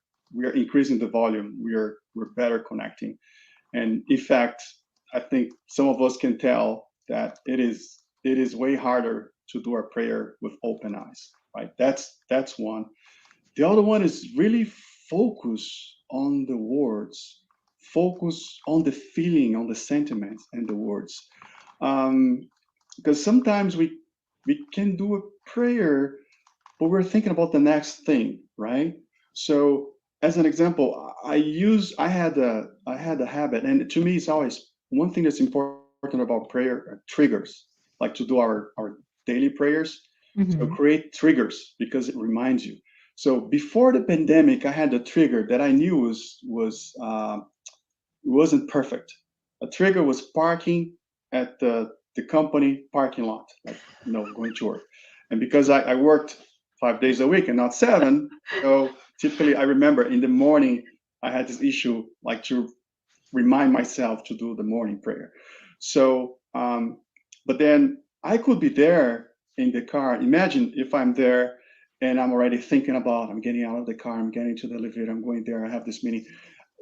increasing the volume. We're better connecting. And in fact, I think some of us can tell that it is way harder to do our prayer with open eyes, right? That's one. The other one is really focus on the words, focus on the feeling, on the sentiments and the words. Because sometimes we can do a prayer, but we're thinking about the next thing, right? So as an example, I had a habit, and to me it's always one thing that's important about prayer are triggers, like to do our daily prayers. So Mm-hmm. create triggers because it reminds you. So before the pandemic, I had a trigger that I knew wasn't perfect. A trigger was parking at the company parking lot, like going to work. And because I worked 5 days a week and not 7, so typically I remember in the morning I had this issue, like to remind myself to do the morning prayer. So, but then I could be there in the car. Imagine if I'm there and I'm already thinking about, I'm getting out of the car, I'm getting to the elevator, I'm going there, I have this meeting.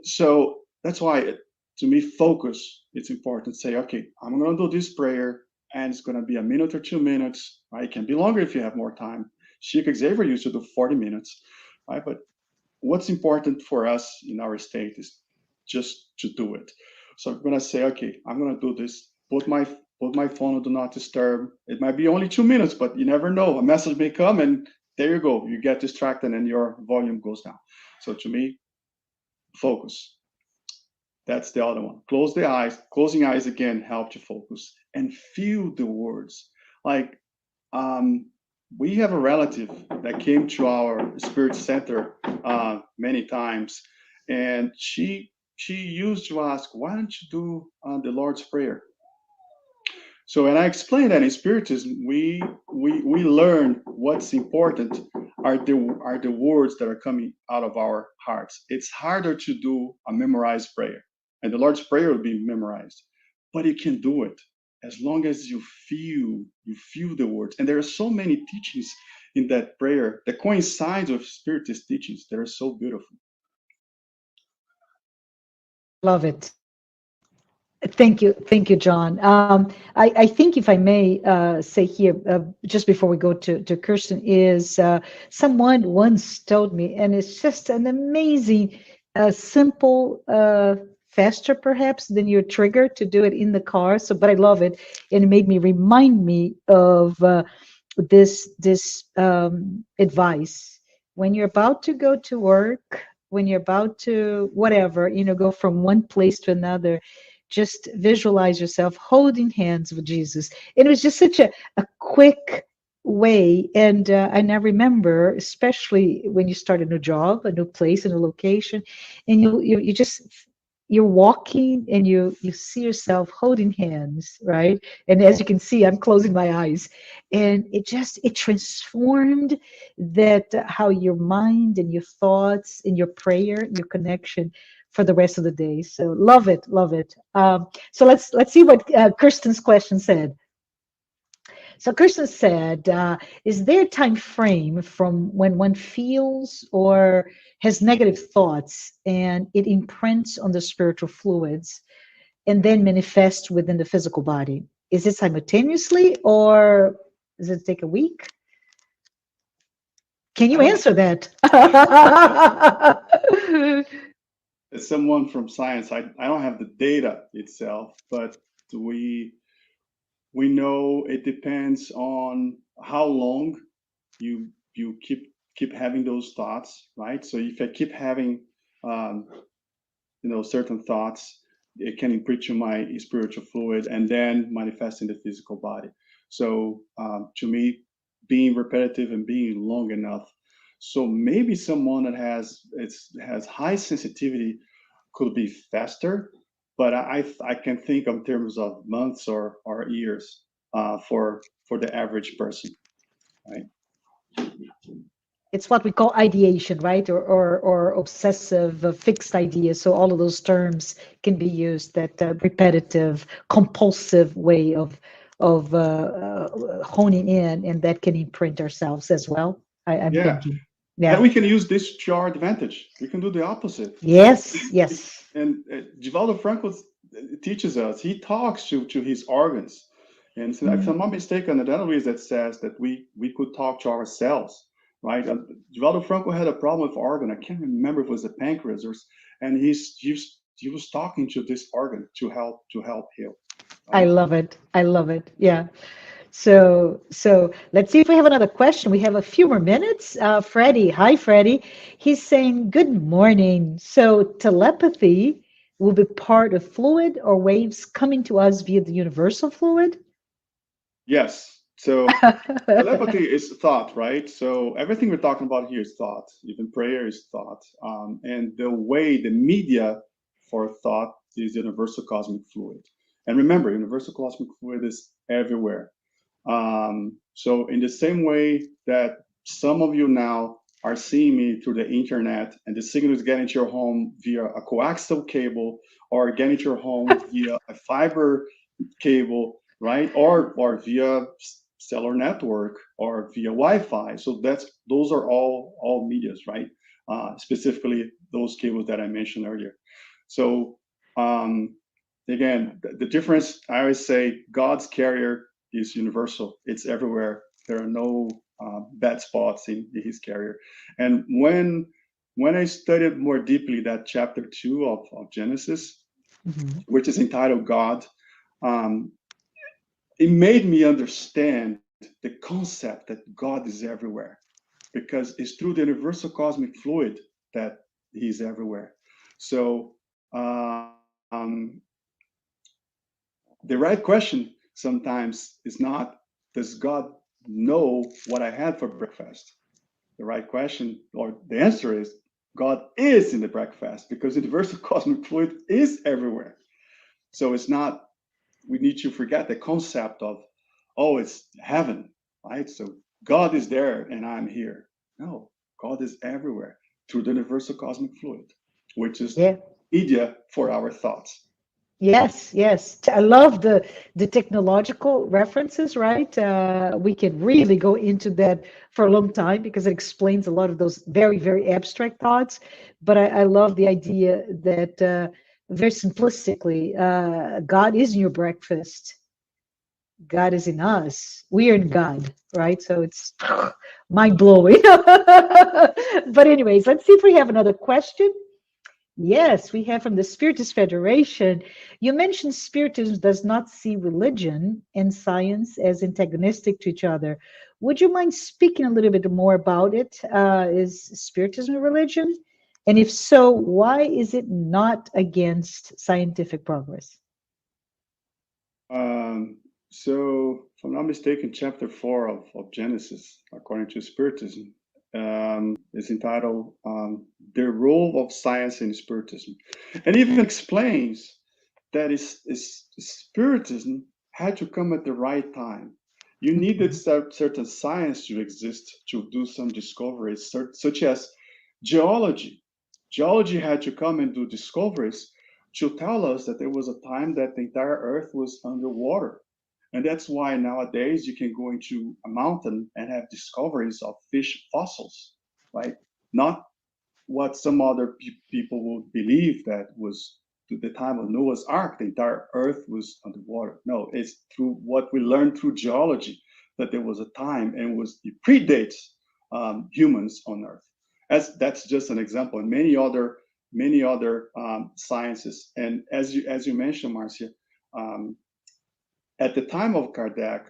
So that's why, to me, focus. It's important to say, okay, I'm going to do this prayer, and it's going to be a minute or 2 minutes. Right? It can be longer if you have more time. Sheikh Xavier used to do 40 minutes, right? But what's important for us in our state is just to do it. So I'm going to say, okay, I'm going to do this. Put my phone on do not disturb. It might be only 2 minutes, but you never know. A message may come, and there you go. You get distracted, and your volume goes down. So to me, focus. That's the other one. Close the eyes. Closing eyes again help you focus and feel the words. Like we have a relative that came to our spirit center many times, and she used to ask, "Why don't you do the Lord's Prayer?" So, and I explained that in Spiritism, we learn what's important are the words that are coming out of our hearts. It's harder to do a memorized prayer, and the Lord's Prayer will be memorized, but you can do it as long as you feel the words. And there are so many teachings in that prayer that coincides with Spiritist teachings that are so beautiful. Love it. Thank you, John. I think if I may say here, just before we go to Kirsten, is someone once told me, and it's just an amazing, simple, faster perhaps than your trigger to do it in the car. So, but I love it, and it made me remind me of this advice when you're about to go to work, when you're about to whatever, go from one place to another, just visualize yourself holding hands with Jesus. And it was just such a quick way. And I remember, especially when you start a new job, a new place, a new location, and you just you're walking and you see yourself holding hands, right? And as you can see, I'm closing my eyes, and it transformed that how your mind and your thoughts and your prayer, your connection for the rest of the day. So love it, love it. So let's see what Kirsten's question said. So Kirsten said, is there a time frame from when one feels or has negative thoughts and it imprints on the spiritual fluids and then manifests within the physical body? Is it simultaneously or does it take a week? Can I you don't. answer that? As someone from science, I don't have the data itself, but we we know it depends on how long you keep having those thoughts, right? So if I keep having um, certain thoughts, it can imprint you my spiritual fluid and then manifest in the physical body. So to me, being repetitive and being long enough. So maybe someone that has high sensitivity could be faster, but I can think in terms of months or years for the average person, right? It's what we call ideation, right? Or obsessive fixed ideas. So all of those terms can be used, that repetitive, compulsive way of honing in, and that can imprint ourselves as well. I'm Yeah, thinking. and Yeah. we can use this to our advantage. We can do the opposite. Yes, yes. And Divaldo Franco teaches us. He talks to his organs, and so, if I'm not mistaken, another reason that says that we could talk to ourselves, right? Divaldo Franco had a problem with organ. I can't remember if it was the pancreas and he was talking to this organ to help heal. I Right? love it. I love it. Yeah. So let's see if we have another question. We have a few more minutes. Freddie, hi, Freddie. He's saying, good morning. So telepathy will be part of fluid or waves coming to us via the universal fluid? Yes. So telepathy is thought, right? So everything we're talking about here is thought. Even prayer is thought. And the way the media for thought is universal cosmic fluid. And remember, universal cosmic fluid is everywhere. So in the same way that some of you now are seeing me through the internet and the signal is getting to your home via a coaxial cable or getting to your home via a fiber cable, right? Or via cellular network or via Wi-Fi. So those are all medias, right? Specifically those cables that I mentioned earlier. So again, the difference, I always say God's carrier is universal. It's everywhere. There are no bad spots in his carrier. And when I studied more deeply that chapter 2 of Genesis, Mhm. which is entitled God, um, it made me understand the concept that God is everywhere, because it's through the universal cosmic fluid that he's everywhere. So um, the right question sometimes is not, does God know what I had for breakfast? The right question, or the answer is, God is in the breakfast, because the universal cosmic fluid is everywhere. So it's not, we need to forget the concept of, oh, it's heaven, right? So God is there and I'm here. No, God is everywhere through the universal cosmic fluid, which is Yeah. media for our thoughts. Yes, yes. I love the technological references, right? We can really go into that for a long time because it explains a lot of those very, very abstract thoughts. But I love the idea that very simplistically, God is in your breakfast. God is in us. We are in God, right? So it's mind blowing. But anyways, let's see if we have another question. Yes, we have from the Spiritist Federation. You mentioned Spiritism does not see religion and science as antagonistic to each other. Would you mind speaking a little bit more about it? Is Spiritism a religion? And if so, why is it not against scientific progress? So, if I'm not mistaken, chapter 4 of Genesis, according to Spiritism, is entitled The Role of Science in Spiritism. And even explains that Spiritism had to come at the right time. You needed certain science to exist to do some discoveries, such as geology. Geology had to come and do discoveries to tell us that there was a time that the entire Earth was underwater. And that's why nowadays you can go into a mountain and have discoveries of fish fossils, right? Not what some other people would believe that was to the time of Noah's Ark, the entire Earth was underwater. No, it's through what we learned through geology that there was a time, and it predates humans on Earth. That's just an example, and many other sciences. And as you mentioned, Marcia, um, at the time of Kardec,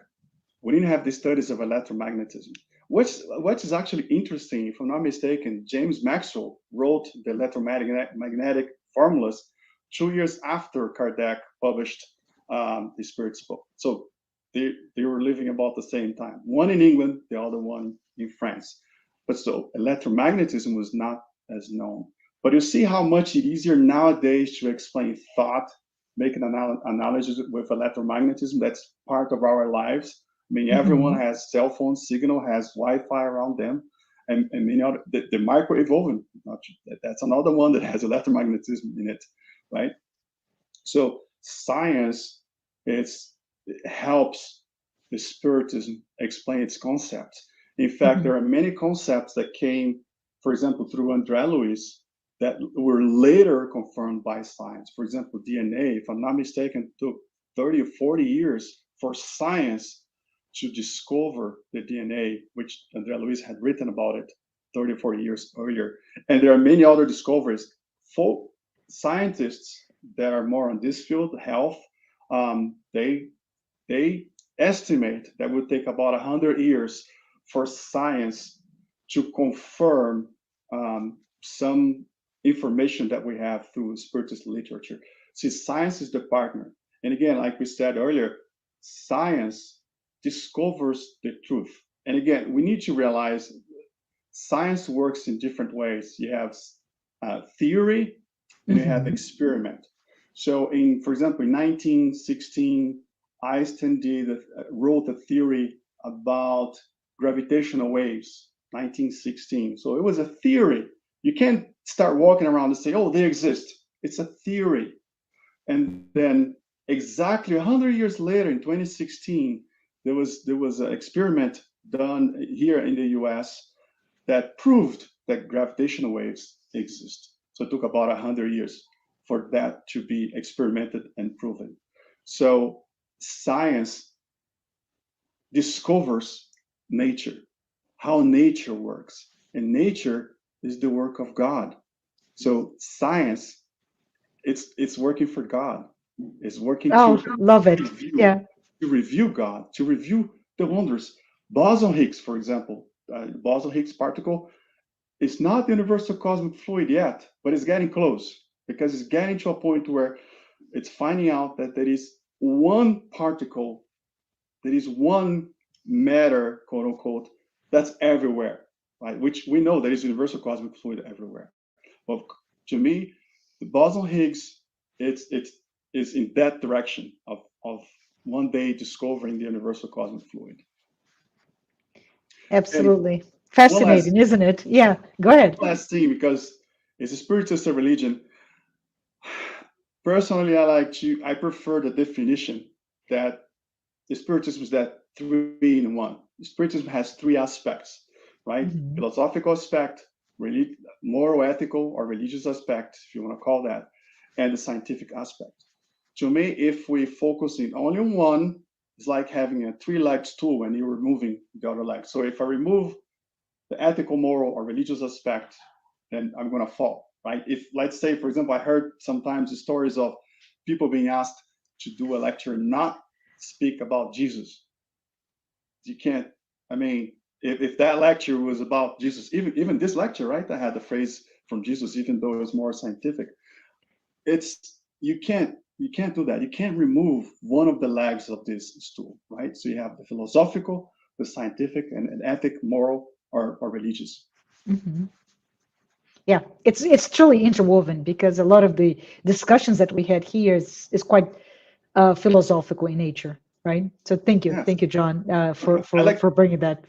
we didn't have the studies of electromagnetism. Which is actually interesting, if I'm not mistaken, James Maxwell wrote the electromagnetic formulas 2 years after Kardec published the Spirit's book. So they were living about the same time. One in England, the other one in France. But so electromagnetism was not as known. But you see how much it's easier nowadays to explain thought, make an analogy with electromagnetism. That's part of our lives. I mean, everyone has cell phone signal, has Wi-Fi around them, and many other, the microwave oven, that's another one that has electromagnetism in it, right? So science it helps the Spiritism explain its concepts. In fact, there are many concepts that came, for example, through André Luiz, that were later confirmed by science. For example, DNA, if I'm not mistaken, took 30 or 40 years for science to discover the DNA, which André Luiz had written about it 30 or 40 years earlier. And there are many other discoveries. Folk scientists that are more on this field, health, they estimate that would take about 100 years for science to confirm some information that we have through Spiritist literature. See, science is the partner. And again, like we said earlier, science discovers the truth. And again, we need to realize science works in different ways. You have theory and you have experiment. So for example, in 1916, Einstein wrote a theory about gravitational waves, 1916. So it was a theory. You can't start walking around and say, oh, they exist. It's a theory. And then exactly 100 years later, in 2016, there was an experiment done here in the US that proved that gravitational waves exist. So it took about 100 years for that to be experimented and proven. So science discovers nature, how nature works. And nature is the work of God. So science, it's working for God. It's working Oh, to love it. review, Yeah. to review God, to review the wonders. Boson-Higgs, for example, boson-Higgs particle is not the universal cosmic fluid yet, but it's getting close because it's getting to a point where it's finding out that there is one particle, there is one matter, quote unquote, that's everywhere, right? Which we know there is universal cosmic fluid everywhere. But to me, the boson-Higgs, it's in that direction of one day discovering the universal cosmic fluid. Absolutely. And Fascinating, isn't it? Yeah, go ahead. Last thing, because it's a Spiritist religion. Personally, I prefer the definition that the Spiritism is that 3 in 1. Spiritism has 3 aspects, right? Philosophical aspect, moral, ethical, or religious aspect, if you want to call that, and the scientific aspect. To me, if we focus in only one, it's like having a 3-legged stool and you're removing the other leg. So if I remove the ethical, moral, or religious aspect, then I'm going to fall, right? If, let's say, for example, I heard sometimes the stories of people being asked to do a lecture not speak about Jesus. You can't, I mean, if that lecture was about Jesus, even this lecture, right? I had the phrase from Jesus, even though it was more scientific. You can't do that. You can't remove one of the legs of this stool, right? So you have the philosophical, the scientific, and ethic, moral, or religious. Yeah, it's truly interwoven because a lot of the discussions that we had here is quite philosophical in nature, right? So thank you, John, for bringing that.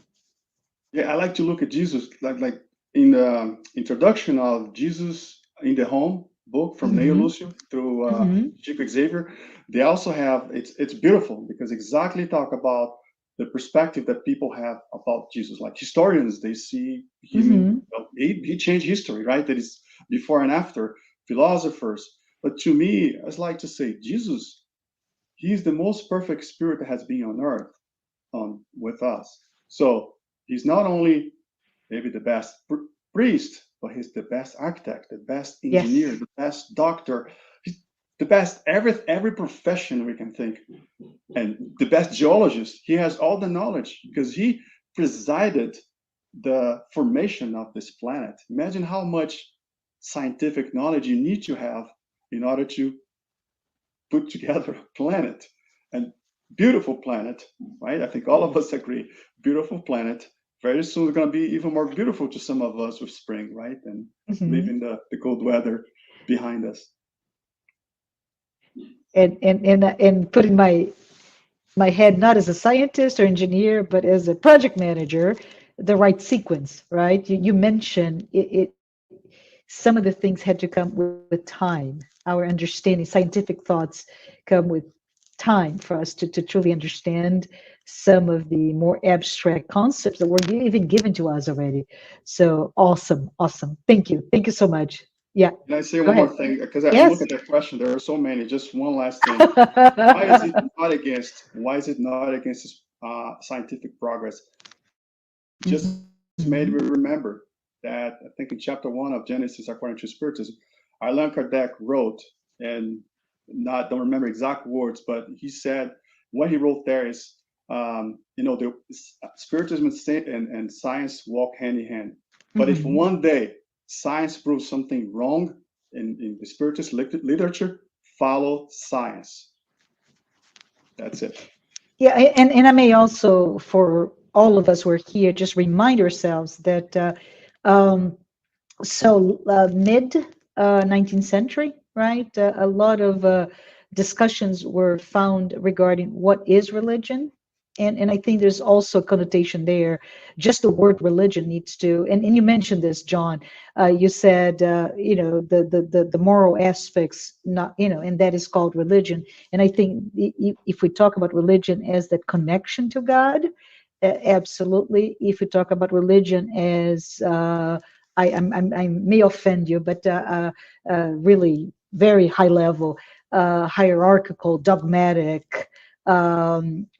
Yeah, I like to look at Jesus like in the introduction of Jesus in the Home book from Neo Lucio through Chico Xavier. They also have it's beautiful because exactly talk about the perspective that people have about Jesus. Like historians, they see him. He changed history, right? That is before and after. Philosophers, but to me, I like to say Jesus. He's the most perfect spirit that has been on earth with us. So he's not only maybe the best priest, but he's the best architect, the best engineer, the best doctor, he's the best every profession we can think, and the best geologist. He has all the knowledge because he presided the formation of this planet. Imagine how much scientific knowledge you need to have in order to put together a planet. And beautiful planet, right? I think all of us agree, beautiful planet. Very soon it's going to be even more beautiful to some of us with spring, right? And leaving the cold weather behind us. And putting my head not as a scientist or engineer, but as a project manager, the right sequence, right? You mentioned some of the things had to come with time. Our understanding, scientific thoughts come with time for us to truly understand some of the more abstract concepts that were even given to us already. So awesome, awesome. Thank you so much. Yeah, Can I say go one more ahead. thing? Because I'm Yes. looking at that question. There are so many. Just one last thing. Why is it not against? Why is it not against scientific progress? Just made me remember that I think in chapter 1 of Genesis, according to Spiritism, Allan Kardec wrote, and don't remember exact words, but he said what he wrote there is, the Spiritism and science walk hand in hand. But if one day science proves something wrong in the Spiritist literature, follow science. That's it. Yeah, and I may also, for all of us who are here, just remind ourselves that mid 19th century, right? A lot of discussions were found regarding what is religion. And I think there's also a connotation there. Just the word religion needs to, and you mentioned this, John. You said, the moral aspects, not, and that is called religion. And I think if we talk about religion as that connection to God, absolutely. If we talk about religion as I may offend you, but really very high level, hierarchical, dogmatic,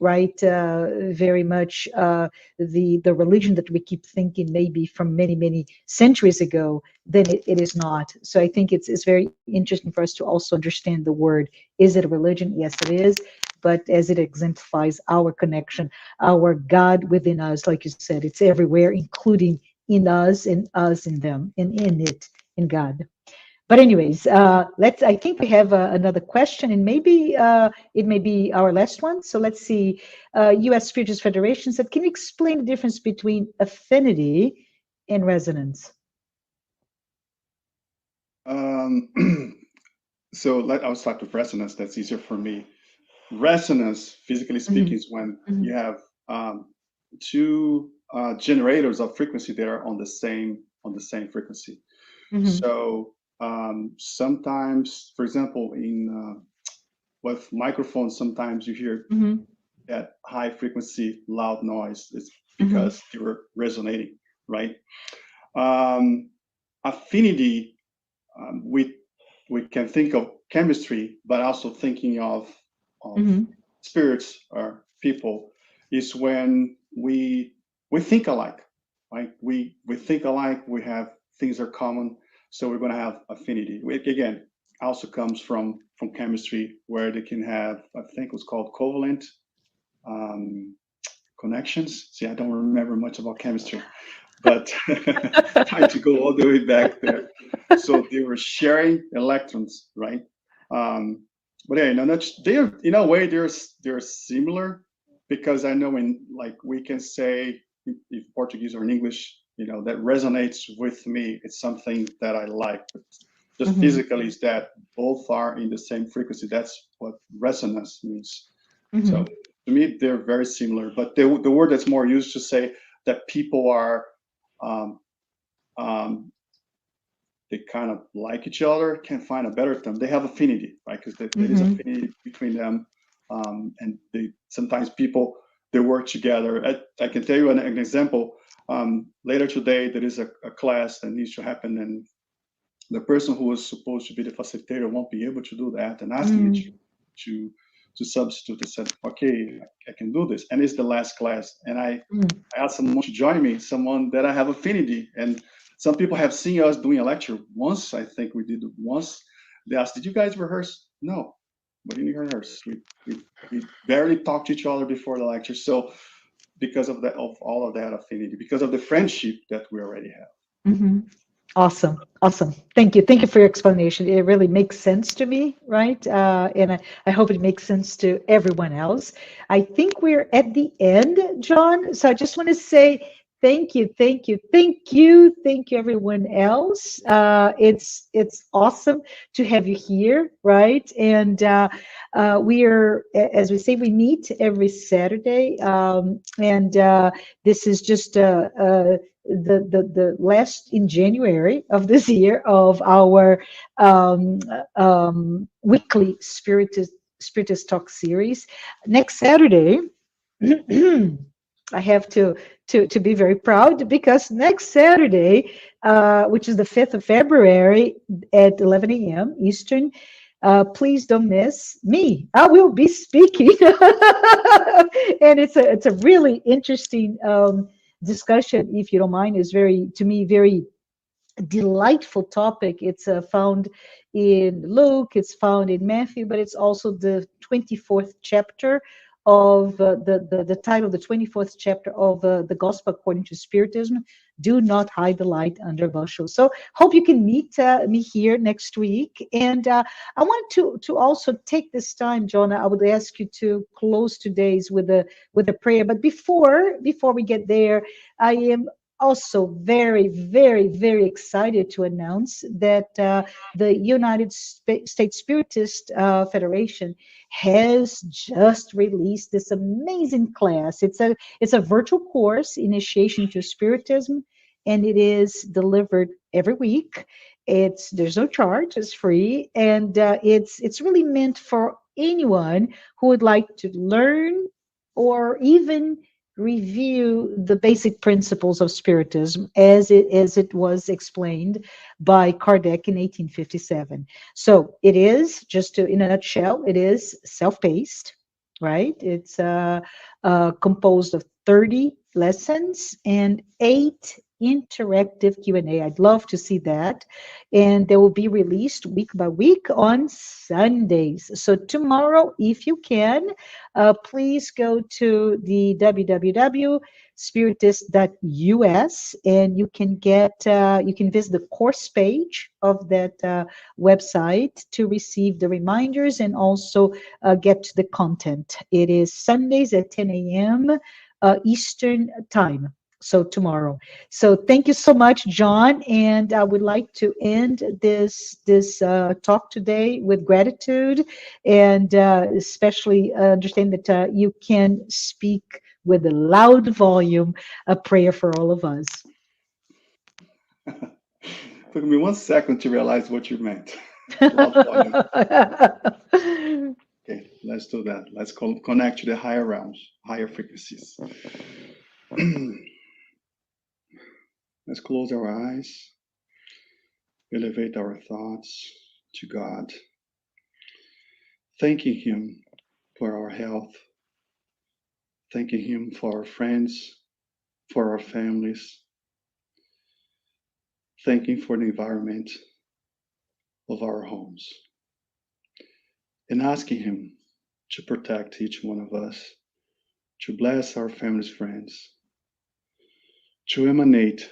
right? Very much the religion that we keep thinking maybe from many centuries ago. Then it is not. So I think it's very interesting for us to also understand the word. Is it a religion? Yes, it is. But as it exemplifies our connection, our God within us, like you said, it's everywhere, including in us and us in them and in it, in God. But anyways, I think we have another question, and maybe it may be our last one. So let's see. U.S. Spiritist Federation said, can you explain the difference between affinity and resonance? So I'll start with resonance. That's easier for me. Resonance, physically speaking, is when you have two generators of frequency that are on the same frequency. So sometimes, for example, in with microphones, sometimes you hear that high frequency, loud noise. It's because they were resonating, right? Affinity, we can think of chemistry, but also thinking of spirits or people, is when we think alike, right? We think alike. We have things are common, so we're going to have affinity. Again, also comes from chemistry, where they can have, I think, what's called covalent connections. See, I don't remember much about chemistry, but trying to go all the way back there. So they were sharing electrons, right? But yeah, they're in a way they're similar, because I know in, like, we can say in Portuguese or in English, that resonates with me. It's something that I like. But just physically, is that both are in the same frequency. That's what resonance means. So to me, they're very similar. But the word that's more used to say that people are they kind of like each other, can't find a better term. They have affinity, right? Because there is affinity between them, and sometimes people, they work together. I can tell you an example. Later today, there is a class that needs to happen, and the person who was supposed to be the facilitator won't be able to do that, and asked me to substitute. I said, okay, I can do this, and it's the last class, and I asked someone to join me, someone that I have affinity. And some people have seen us doing a lecture once. I think we did it once. They asked, did you guys rehearse? No, we didn't rehearse. We barely talked to each other before the lecture. So because of all of that affinity, because of the friendship that we already have. Awesome. Awesome. Thank you. Thank you for your explanation. It really makes sense to me, right? And I hope it makes sense to everyone else. I think we're at the end, John. So I just want to say thank you, thank you, thank you, thank you, everyone else. It's awesome to have you here, right? And we are, as we say, we meet every Saturday, and this is just the last in January of this year of our weekly Spiritist Talk series. Next Saturday, I have to be very proud because next Saturday, which is the 5th of February at 11 a.m. Eastern, please don't miss me. I will be speaking, and it's a really interesting discussion. If you don't mind, is very to me very delightful topic. It's found in Luke, it's found in Matthew, but it's also the 24th chapter of the title, the 24th chapter of the Gospel according to Spiritism. Do not hide the light under a bushel. So hope you can meet me here next week. And I want to also take this time, Jonah. I would ask you to close today's with a prayer. But before we get there, I am also very, very, very excited to announce that the United States Spiritist Federation has just released this amazing class. It's a virtual course, Initiation to Spiritism, and it is delivered every week. There's no charge, it's free, and it's really meant for anyone who would like to learn or even review the basic principles of Spiritism as it was explained by Kardec in 1857. So it is, just to, in a nutshell, it is self-paced, right? It's composed of 30 lessons and 8 interactive Q&A. I'd love to see that. And they will be released week by week on Sundays. So tomorrow, if you can, please go to the www.spiritist.us, and you can visit the course page of that website to receive the reminders and also get to the content. It is Sundays at 10 a.m. Eastern time. So tomorrow. So thank you so much, John. And I would like to end this talk today with gratitude, and especially understand that you can speak with a loud volume a prayer for all of us. Took me 1 second to realize what you meant. Loud volume. Okay, let's do that. Let's connect to the higher realms, higher frequencies. Let's close our eyes, elevate our thoughts to God, thanking Him for our health, thanking Him for our friends, for our families, thanking for the environment of our homes, and asking Him to protect each one of us, to bless our families, friends, to emanate